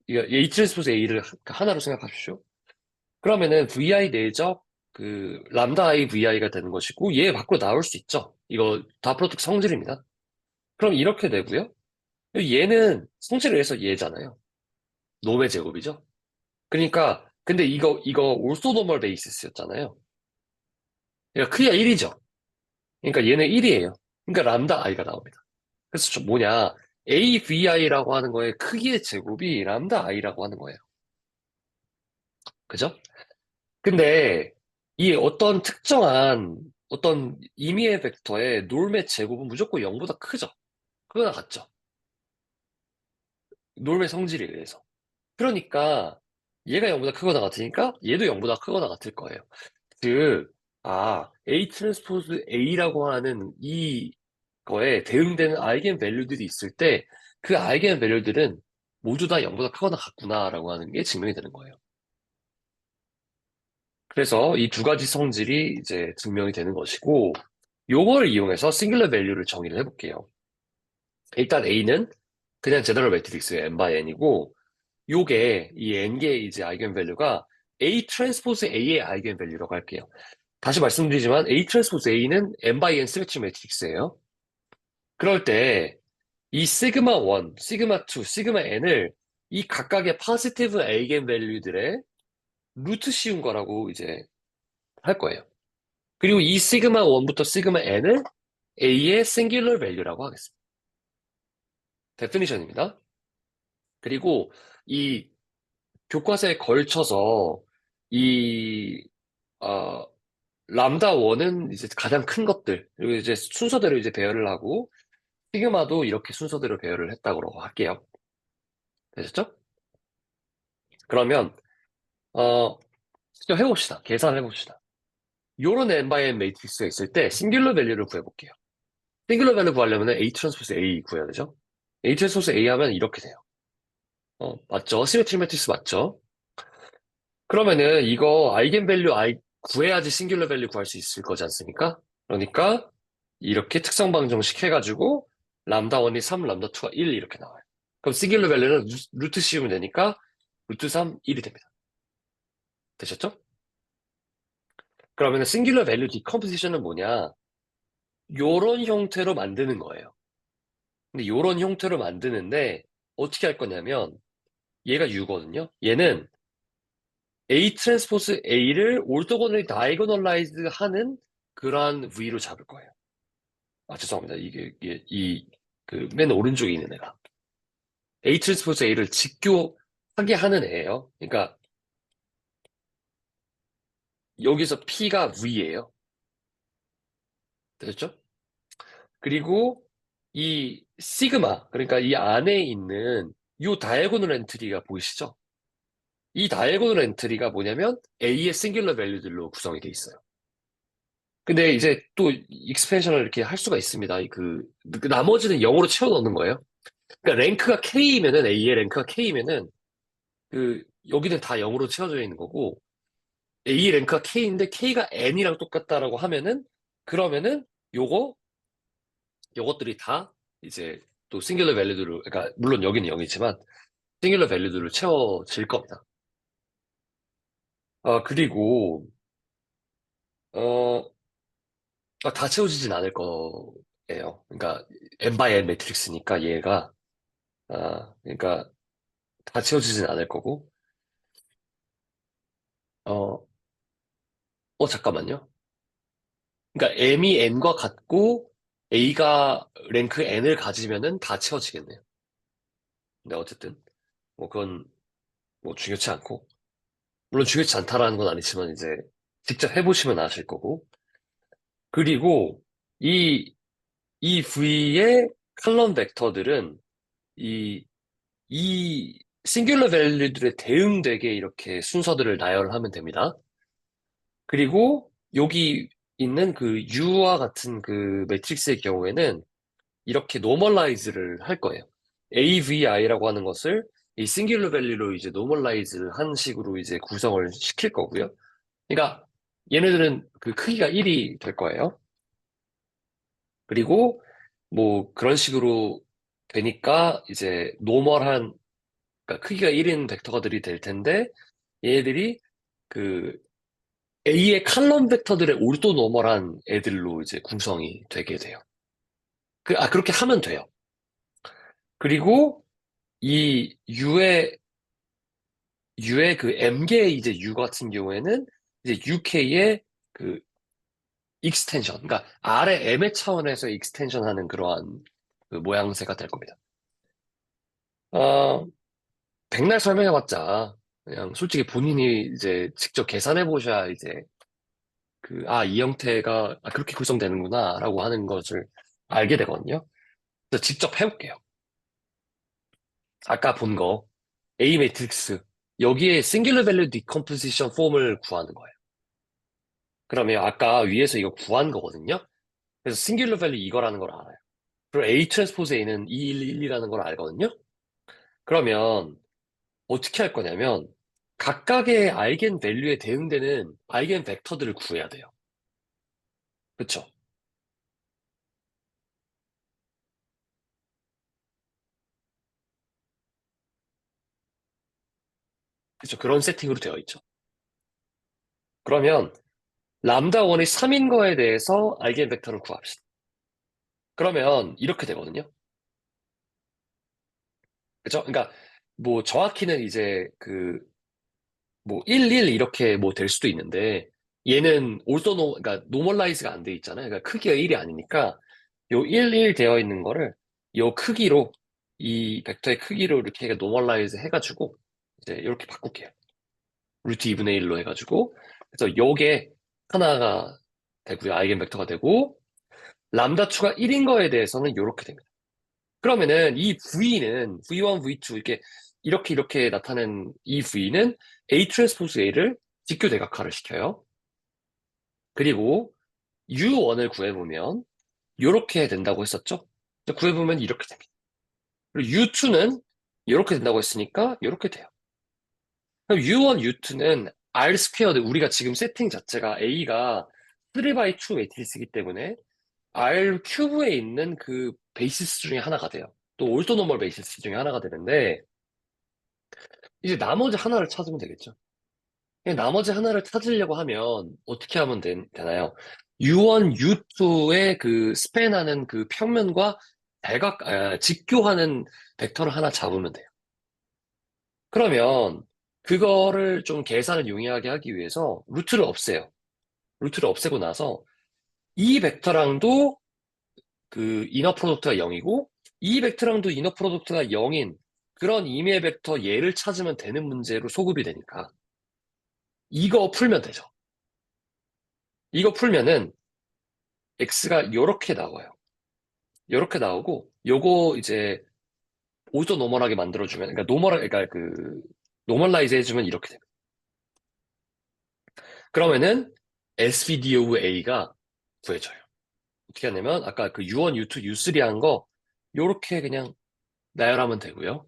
이거 A 트랜스포즈 A를 하나로 생각하십시오. 그러면은 VI 내적 그 람다 I VI가 되는 것이고 얘 밖으로 나올 수 있죠. 이거 다 프로덕트 성질입니다. 그럼 이렇게 되고요. 얘는 성질을 해서 얘잖아요. 놈의 제곱이죠. 그러니까 근데 이거 올소노멀 베이시스였잖아요. 그러니까 크기가 1이죠. 그러니까 얘는 1이에요. 그러니까 람다 I가 나옵니다. 그래서 뭐냐 AVI라고 하는 거의 크기의 제곱이 람다 I라고 하는 거예요. 그죠? 근데 이 어떤 특정한 어떤 임의의 벡터의 놀의 제곱은 무조건 0보다 크죠. 그거나 같죠. 놀의 성질에 의해서. 그러니까 얘가 0보다 크거나 같으니까 얘도 0보다 크거나 같을 거예요. 즉, A 트랜스포즈 A라고 하는 이 거에 대응되는 아이겐 밸류들이 있을 때 그 아이겐 밸류들은 모두 다 0보다 크거나 같구나라고 하는 게 증명이 되는 거예요. 그래서 이 두 가지 성질이 이제 증명이 되는 것이고 요걸 이용해서 싱글러 밸류를 정의를 해볼게요. 일단 A는 그냥 제너럴 매트릭스의 n by n이고 요게 이 n개의 이제 아이겐 밸류가 A 트랜스포즈 A의 아이겐 밸류라고 할게요. 다시 말씀드리지만 A 트랜스포즈 A는 n by n 시메트릭 매트릭스예요. 그럴 때 이 시그마 1, 시그마 2, 시그마 n을 이 각각의 포지티브 아이겐 밸류들의 루트 씌운 거라고 이제 할 거예요. 그리고 이 시그마 1부터 시그마 n을 A의 싱귤러 밸류라고 하겠습니다. 데피니션입니다. 그리고 이 교과서에 걸쳐서 이 어, 람다 1은 이제 가장 큰 것들 그리고 이제 순서대로 이제 배열을 하고 시그마도 이렇게 순서대로 배열을 했다고 할게요. 되셨죠? 그러면 직접 해봅시다. 계산을 해봅시다. 요런 n by n 매트릭스가 있을 때 싱귤러 밸류를 구해볼게요. 싱귤러 밸류 구하려면 A 트랜스포즈 A 구해야 되죠? A 트랜스포즈 A 하면 이렇게 돼요. 맞죠? 시메트리 매트릭스 맞죠? 그러면은 이거 아이겐 밸류 구해야지 싱귤러 밸류 구할 수 있을 거지 않습니까? 그러니까 이렇게 특성 방정식 해가지고 람다 1이 3, 람다 2가 1 이렇게 나와요. 그럼 싱귤러 밸류는 루트 씌우면 되니까 루트 3, 1이 됩니다. 되셨죠? 그러면은 싱귤러 밸류 디컴포지션은 뭐냐? 요런 형태로 만드는 거예요. 근데 요런 형태로 만드는데 어떻게 할 거냐면 얘가 U거든요. 얘는 A 트랜스포스 A를 올토고널리 다이고널라이즈 하는 그러한 V로 잡을 거예요. 죄송합니다. 맨 오른쪽에 있는 애가. A 트랜스포스 A를 직교하게 하는 애예요. 그러니까 여기서 P가 V예요. 됐죠? 그리고 이 시그마, 그러니까 이 안에 있는 이 다이아고널 엔트리가 보이시죠? 이 다이아고널 엔트리가 뭐냐면 A의 싱귤러 밸류들로 구성이 돼 있어요. 근데 이제 또 익스펜션을 이렇게 할 수가 있습니다. 그 나머지는 0으로 채워 넣는 거예요. 그러니까 랭크가 K이면은 A의 랭크가 K이면은 여기는 다 0으로 채워져 있는 거고 A 랭크가 K인데 K가 N이랑 똑같다라고 하면은 그러면은 요거 요것들이 다 이제 또 싱귤러 밸류들로 그러니까 물론 여기는 0이지만 싱귤러 밸류들로 채워질 겁니다. 그리고 어, 다 채워지진 않을 거예요. 그러니까 n by n 매트릭스니까 얘가 그러니까 다 채워지진 않을 거고 어, 잠깐만요. 그러니까 m이 n과 같고 a가 랭크 n을 가지면은 다 채워지겠네요. 근데 어쨌든 뭐 그건 뭐 중요치 않고 물론 중요치 않다라는 건 아니지만 이제 직접 해보시면 아실 거고 그리고 이 이 V의 칼럼 벡터들은 이 싱귤러 밸류들에 대응되게 이렇게 순서들을 나열하면 됩니다. 그리고 여기 있는 그 U와 같은 그 매트릭스의 경우에는 이렇게 노멀라이즈를 할 거예요. AVI라고 하는 것을 이 싱귤러 밸류로 이제 노멀라이즈를 한 식으로 이제 구성을 시킬 거고요. 그러니까 얘네들은 그 크기가 1이 될 거예요. 그리고 뭐 그런 식으로 되니까 이제 노멀한, 그러니까 크기가 1인 벡터들이 될 텐데 얘네들이 그 A의 칼럼 벡터들의 올도 노멀한 애들로 이제 구성이 되게 돼요. 그렇게 하면 돼요. 그리고 이 U의 그 M계의 이제 U 같은 경우에는 이제 UK의 그 익스텐션, 그러니까 아래 M의 차원에서 익스텐션 하는 그러한 그 모양새가 될 겁니다. 어, 백날 설명해봤자, 그냥 솔직히 본인이 이제 직접 계산해 보셔야 이제 이 형태가 그렇게 구성되는구나, 라고 하는 것을 알게 되거든요. 그래서 직접 해볼게요. 아까 본 거, A 매트릭스. 여기에 싱귤러 밸류 디컴포지션 폼을 구하는 거예요. 그러면 아까 위에서 이거 구한 거거든요. 그래서 싱귤러 밸류 이거라는 걸 알아요. 그리고 A 트랜스포즈 A는 2112라는 걸 알거든요. 그러면 어떻게 할 거냐면 각각의 아이겐 밸류에 대응되는 아이겐 벡터들을 구해야 돼요. 그쵸? 그쵸? 그런 세팅으로 되어 있죠. 그러면 람다 1이 3인 거에 대해서 아이겐 벡터를 구합시다. 그러면 이렇게 되거든요. 그쵸? 그러니까 뭐 정확히는 이제 뭐 11 이렇게 뭐 될 수도 있는데 얘는 그러니까 노멀라이즈가 안 돼 있잖아요. 그러니까 크기가 1이 아니니까 요 11 되어 있는 거를 요 크기로 이 벡터의 크기로 이렇게 노멀라이즈 해가지고 이제 이렇게 바꿀게요. 루트 2분의 1로 해가지고 그래서 요게 하나가 되고요. 아이겐 벡터가 되고 람다 2가 1인 거에 대해서는 이렇게 됩니다. 그러면은 이 V는 V1, V2 이렇게 나타낸 이 V는 A 트랜스포즈 A를 직교 대각화를 시켜요. 그리고 U1을 구해보면 이렇게 된다고 했었죠? 구해보면 이렇게 됩니다. 그리고 U2는 이렇게 된다고 했으니까 이렇게 돼요. 그럼 U1, U2는 R 스퀘어드 우리가 지금 세팅 자체가 A가 3x2 매트리스이기 때문에 R 큐브에 있는 그 베이시스 중에 하나가 돼요. 또 올토노멀 베이시스 중에 하나가 되는데 이제 나머지 하나를 찾으면 되겠죠. 그냥 나머지 하나를 찾으려고 하면 어떻게 하면 되나요? U1, U2의 그 스팬하는 그 평면과 직교하는 벡터를 하나 잡으면 돼요. 그러면 그거를 좀 계산을 용이하게 하기 위해서 루트를 없애요. 루트를 없애고 나서 이 벡터랑도 그 이너 프로덕트가 0이고 이 벡터랑도 이너 프로덕트가 0인 그런 이메 벡터 얘를 찾으면 되는 문제로 소급이 되니까 이거 풀면 되죠. 이거 풀면은 x가 요렇게 나와요. 요렇게 나오고 요거 이제 오조 노멀하게 만들어주면 그러니까 노멀라이즈 해주면 이렇게 됩니다. 그러면은 SVD of A가 구해져요. 어떻게 하냐면 아까 그 U1, U2, U3 한 거 요렇게 그냥 나열하면 되고요.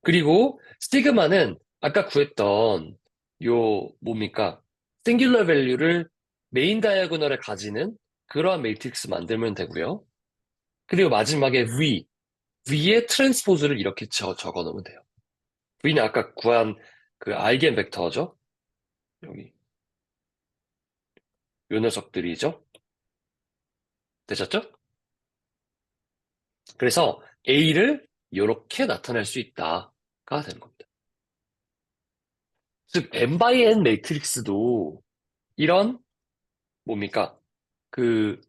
그리고 시그마는 아까 구했던 요 뭡니까? 싱귤러 밸류를 메인 다이아고널에 가지는 그러한 매트릭스 만들면 되고요. 그리고 마지막에 V의 트랜스포즈를 이렇게 적어 놓으면 돼요. V는 아까 구한 그 아이겐 벡터죠. 여기 요 녀석들이죠. 되셨죠? 그래서 A를 이렇게 나타낼 수 있다가 되는 겁니다. 즉 n by n 매트릭스도 이런 뭡니까? 그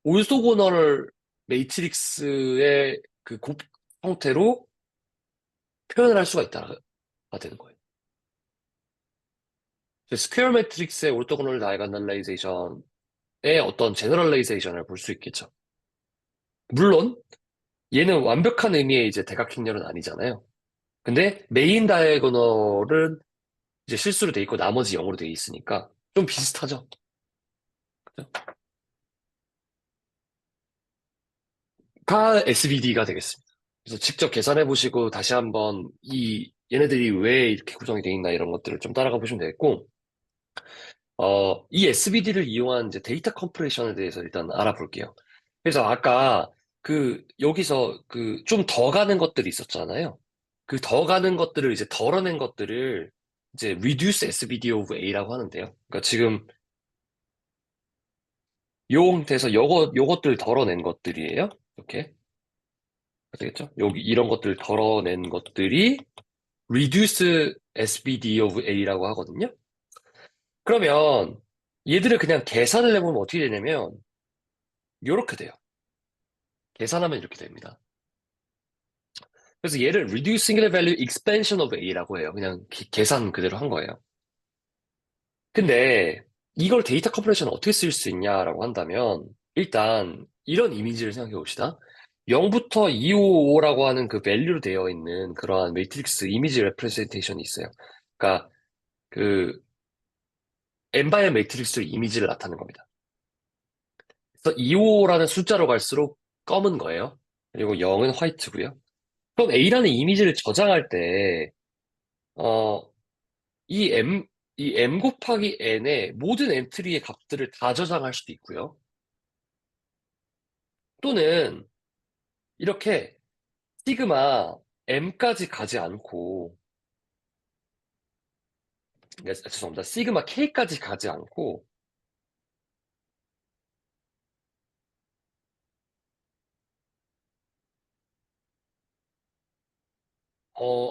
올소고널 매트릭스의 그 곱 형태로 표현을 할 수가 있다가 되는 거예요. 스퀘어 매트릭스의 올토고널 다이거널라이제이션의 어떤 제너럴라이제이션을 볼 수 있겠죠. 물론 얘는 완벽한 의미의 이제 대각행렬은 아니잖아요. 근데 메인 다이아고널은 이제 실수로 돼 있고 나머지 0으로 돼 있으니까 좀 비슷하죠. 그죠? 다 SVD가 되겠습니다. 그래서 직접 계산해 보시고 다시 한번 얘네들이 왜 이렇게 구성이 돼 있나 이런 것들을 좀 따라가 보시면 되겠고, 이 SVD를 이용한 이제 데이터 컴프레션에 대해서 일단 알아볼게요. 그래서 아까 여기서 좀 더 가는 것들이 있었잖아요. 그 더 가는 것들을 이제 덜어낸 것들을 이제 reduce SVD of A라고 하는데요. 그러니까 지금 요 형태에서 요것들 덜어낸 것들이에요. 이렇게. 되겠죠? 여기 이런 것들 덜어낸 것들이 reduce SVD of A라고 하거든요. 그러면 얘들을 그냥 계산을 해보면 어떻게 되냐면 요렇게 돼요. 계산하면 이렇게 됩니다. 그래서 얘를 reduce singular value expansion of A라고 해요. 그냥 계산 그대로 한 거예요. 근데 이걸 데이터 컴프레션을 어떻게 쓸 수 있냐라고 한다면 일단 이런 이미지를 생각해 봅시다. 0부터 255라고 하는 그 밸류로 되어 있는 그러한 매트릭스 이미지 레프레젠테이션이 있어요. 그러니까 그 엠바이어 매트릭스로 이미지를 나타내는 겁니다. 그래서 255라는 숫자로 갈수록 검은 거예요. 그리고 0은 화이트고요. 그럼 A라는 이미지를 저장할 때 어, 이 M 곱하기 N의 모든 엔트리의 값들을 다 저장할 수도 있고요. 또는 이렇게 시그마 M까지 가지 않고, 죄송합니다. 시그마 K까지 가지 않고,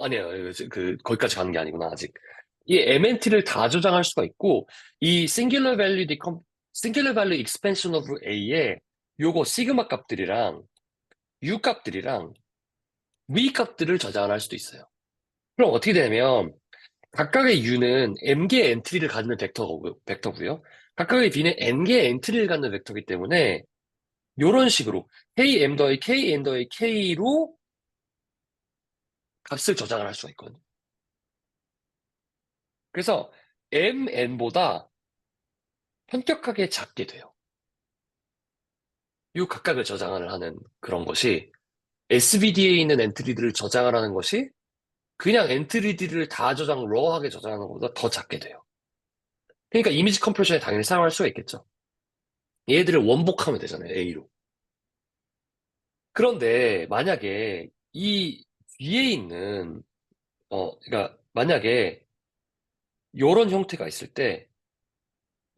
아니에요. 거기까지 가는 게 아니구나, 아직. 이 MNT를 다 저장할 수가 있고, 이 singular value expansion of A에 요거 시그마 값들이랑 U 값들이랑 V 값들을 저장을 할 수도 있어요. 그럼 어떻게 되냐면, 각각의 U는 M개의 엔트리를 갖는 벡터고요. 각각의 V는 N개의 엔트리를 갖는 벡터이기 때문에, 요런 식으로 KM 더하기 KN 더하기 K로 값을 저장을 할 수가 있거든요. 그래서 MN보다 현격하게 작게 돼요. 요 각각을 저장을 하는 그런 것이 SVD에 있는 엔트리들을 저장을 하는 것이 그냥 엔트리들을 다 러하게 저장하는 것보다 더 작게 돼요. 그러니까 이미지 컴프레션에 당연히 사용할 수가 있겠죠. 얘들을 원복하면 되잖아요, A로. 그런데 만약에 이 뒤에 있는 그러니까 만약에 요런 형태가 있을 때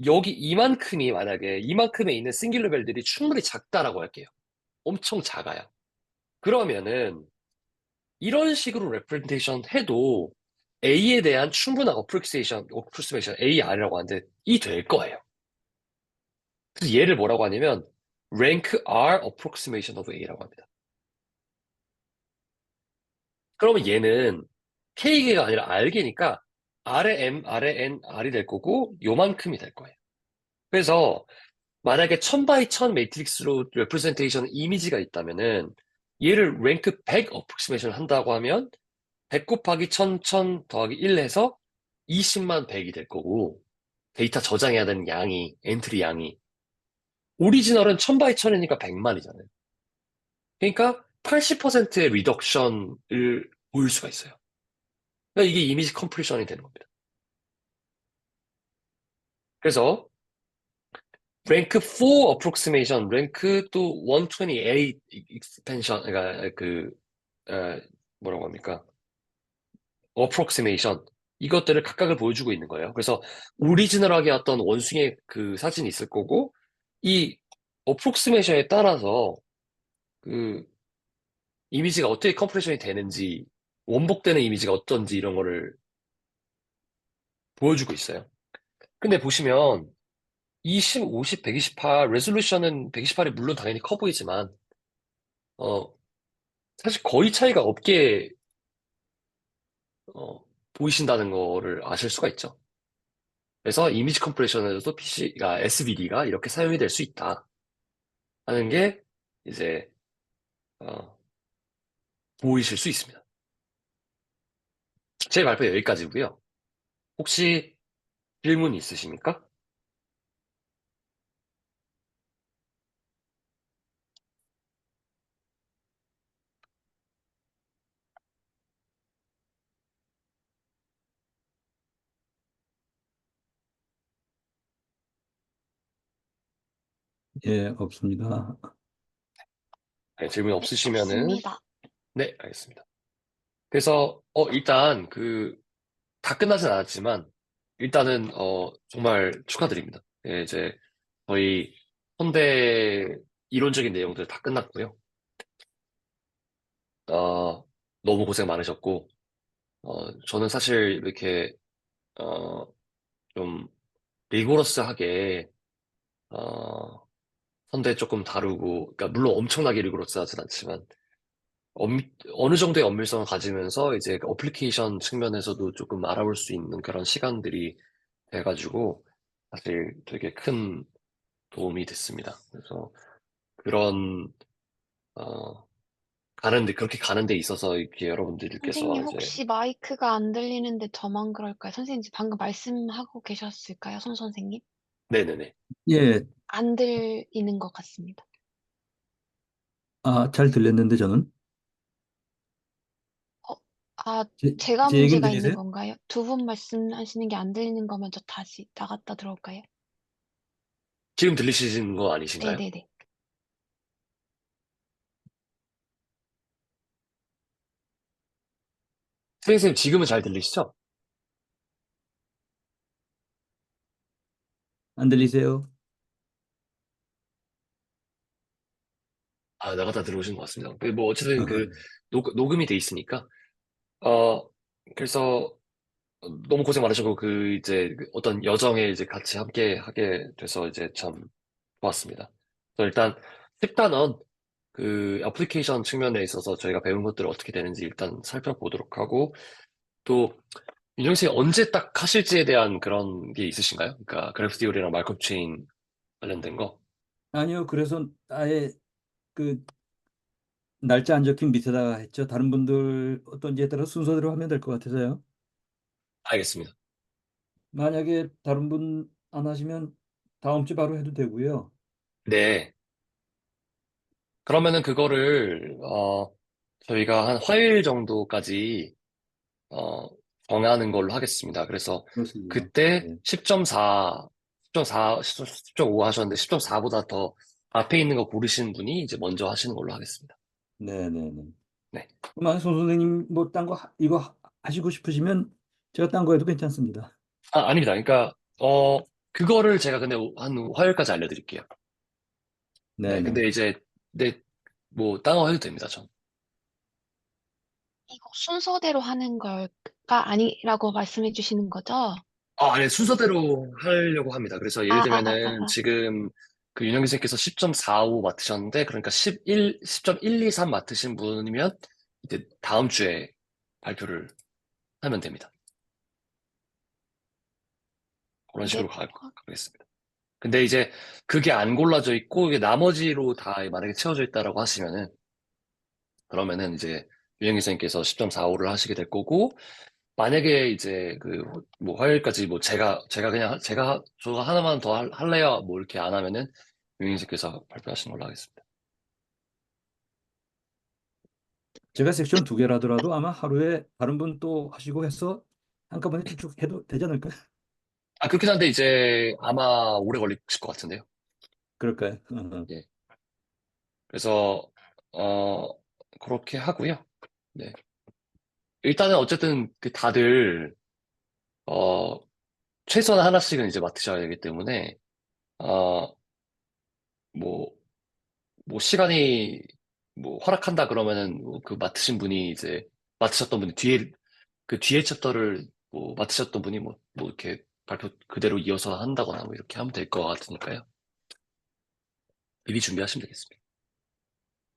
여기 이만큼이 만약에 이만큼에 있는 싱귤러 벨들이 충분히 작다라고 할게요. 엄청 작아요. 그러면은 이런 식으로 레프레젠테이션 해도 A에 대한 충분한 어프로크시메이션 AR이라고 하는데 이 될 거예요. 그래서 얘를 뭐라고 하냐면 rank R approximation of A라고 합니다. 그러면 얘는 K개가 아니라 R개니까 R의 M, R의 N, R이 될 거고 요만큼이 될 거예요. 그래서 만약에 1000 매트릭스로 레프레젠테이션 이미지가 있다면은 얘를 랭크 100 어프로크시메이션 한다고 하면 100 곱하기 1000 더하기 1 해서 20만 100이 될 거고 데이터 저장해야 되는 엔트리 양이 오리지널은 1000이니까 100만이잖아요. 그러니까 80%의 리덕션을 보일 수가 있어요. 그러니까 이게 이미지 컴프레션이 되는 겁니다. 그래서 랭크 4 어프로크시메이션, 랭크 또 128 익스펜션, 그러니까 에, 뭐라고 합니까? 어프록시메이션 이것들을 각각을 보여주고 있는 거예요. 그래서 오리지널하게 어떤 원숭이의 그 사진이 있을 거고 이 어프록시메이션에 따라서 그 이미지가 어떻게 컴프레션이 되는지 원복되는 이미지가 어떤지 이런 거를 보여주고 있어요. 근데 보시면 20, 50, 128 레졸루션은 128이 물론 당연히 커 보이지만 어 사실 거의 차이가 없게 어, 보이신다는 거를 아실 수가 있죠. 그래서 이미지 컴프레션에서도 PC가, SVD가 이렇게 사용이 될 수 있다 하는 게 이제 어, 보이실 수 있습니다. 제 발표 여기까지고요. 혹시 질문 있으십니까? 예, 없습니다. 네, 질문 네, 없으시면은, 없습니다. 네, 알겠습니다. 그래서, 일단, 다 끝나진 않았지만, 일단은, 정말 축하드립니다. 예, 이제, 저희, 현대 이론적인 내용들 다 끝났고요. 어, 너무 고생 많으셨고, 저는 사실 이렇게, 어, 좀, 리고러스하게, 어, 현대 조금 다루고, 그러니까, 물론 엄청나게 리고러스하진 않지만, 어느 정도의 엄밀성을 가지면서 이제 그 어플리케이션 측면에서도 조금 알아볼 수 있는 그런 시간들이 돼가지고 사실 되게 큰 도움이 됐습니다. 그래서 그런 그렇게 가는 데 있어서 이렇게 여러분들께서 선생님, 이제 혹시 마이크가 안 들리는데 저만 그럴까요? 선생님, 방금 말씀하고 계셨을까요? 손 선생님? 네네네. 예, 안 들리는 것 같습니다. 잘 들렸는데 저는 어, 아, 제, 제가 제 얘기는 문제가 있는 들리세요? 건가요? 두 분 말씀하시는 게 안 들리는 거면 저 다시 나갔다 들어올까요? 지금 들리시는 거 아니신가요? 네네네. 선생님 지금은 잘 들리시죠? 안 들리세요? 아, 나갔다 들어오신 것 같습니다. 뭐 어쨌든 녹음이 돼 있으니까 어 그래서 너무 고생 많으셨고, 이제, 어떤 여정에 이제 같이 함께 하게 돼서 이제 참 좋았습니다. 그래서 일단, 10단원, 애플리케이션 측면에 있어서 저희가 배운 것들이 어떻게 되는지 일단 살펴보도록 하고, 또, 윤영 씨 언제 딱 하실지에 대한 그런 게 있으신가요? 그러니까, 그래프 티오리랑 마이크로 체인 관련된 거? 아니요, 그래서 아예 그 날짜 안 적힌 밑에다가 했죠. 다른 분들 어떤지에 따라 순서대로 하면 될 것 같아서요. 알겠습니다. 만약에 다른 분 안 하시면 다음 주 바로 해도 되고요. 네. 그러면은 그거를, 저희가 한 화요일 정도까지 어, 정하는 걸로 하겠습니다. 그래서 그렇습니다. 그때 네. 10.4, 10.4, 10.5 하셨는데 10.4보다 더 앞에 있는 거 고르시는 분이 이제 먼저 하시는 걸로 하겠습니다. 네네네. 네. 그만 손 선생님 뭐 딴 거 이거 하시고 싶으시면 제가 딴 거 해도 괜찮습니다. 아, 아닙니다. 그러니까, 그거를 제가 근데 한 화요일까지 알려드릴게요. 네. 네네. 근데 이제, 네, 뭐, 딴 거 해도 됩니다, 전. 이거 순서대로 하는 걸까 아니라고 말씀해 주시는 거죠? 아니, 순서대로 하려고 합니다. 그래서 예를 들면은 아. 지금 윤영기 선생님께서 10.45 맡으셨는데, 그러니까 10.123 맡으신 분이면 이제 다음 주에 발표를 하면 됩니다. 그런 네. 식으로 가겠습니다. 근데 이제 그게 안 골라져 있고, 이게 나머지로 다 만약에 채워져 있다라고 하시면은, 그러면은 이제 윤영기 선생님께서 10.45를 하시게 될 거고, 만약에 이제 뭐 화요일까지 뭐 제가 그냥 저거 하나만 더 할래요? 뭐 이렇게 안 하면은 유인식께서 발표하시는 걸로 하겠습니다. 제가 섹션 두 개라더라도 아마 하루에 다른 분 또 하시고 해서 한꺼번에 쭉쭉 해도 되지 않을까요? 아, 그렇긴 한데 이제 아마 오래 걸리실 것 같은데요. 그럴까요? 예. 그래서, 어, 그렇게 하고요. 네. 일단은 어쨌든 다들, 어, 최소한 하나씩은 이제 맡으셔야 되기 때문에, 어, 뭐, 뭐 시간이 뭐 허락한다 그러면은 뭐그 맡으신 분이 이제 맡으셨던 분이 뒤에 챕터를 뭐 맡으셨던 분이 뭐 이렇게 발표 그대로 이어서 한다거나 뭐 이렇게 하면 될 것 같으니까요. 미리 준비하시면 되겠습니다.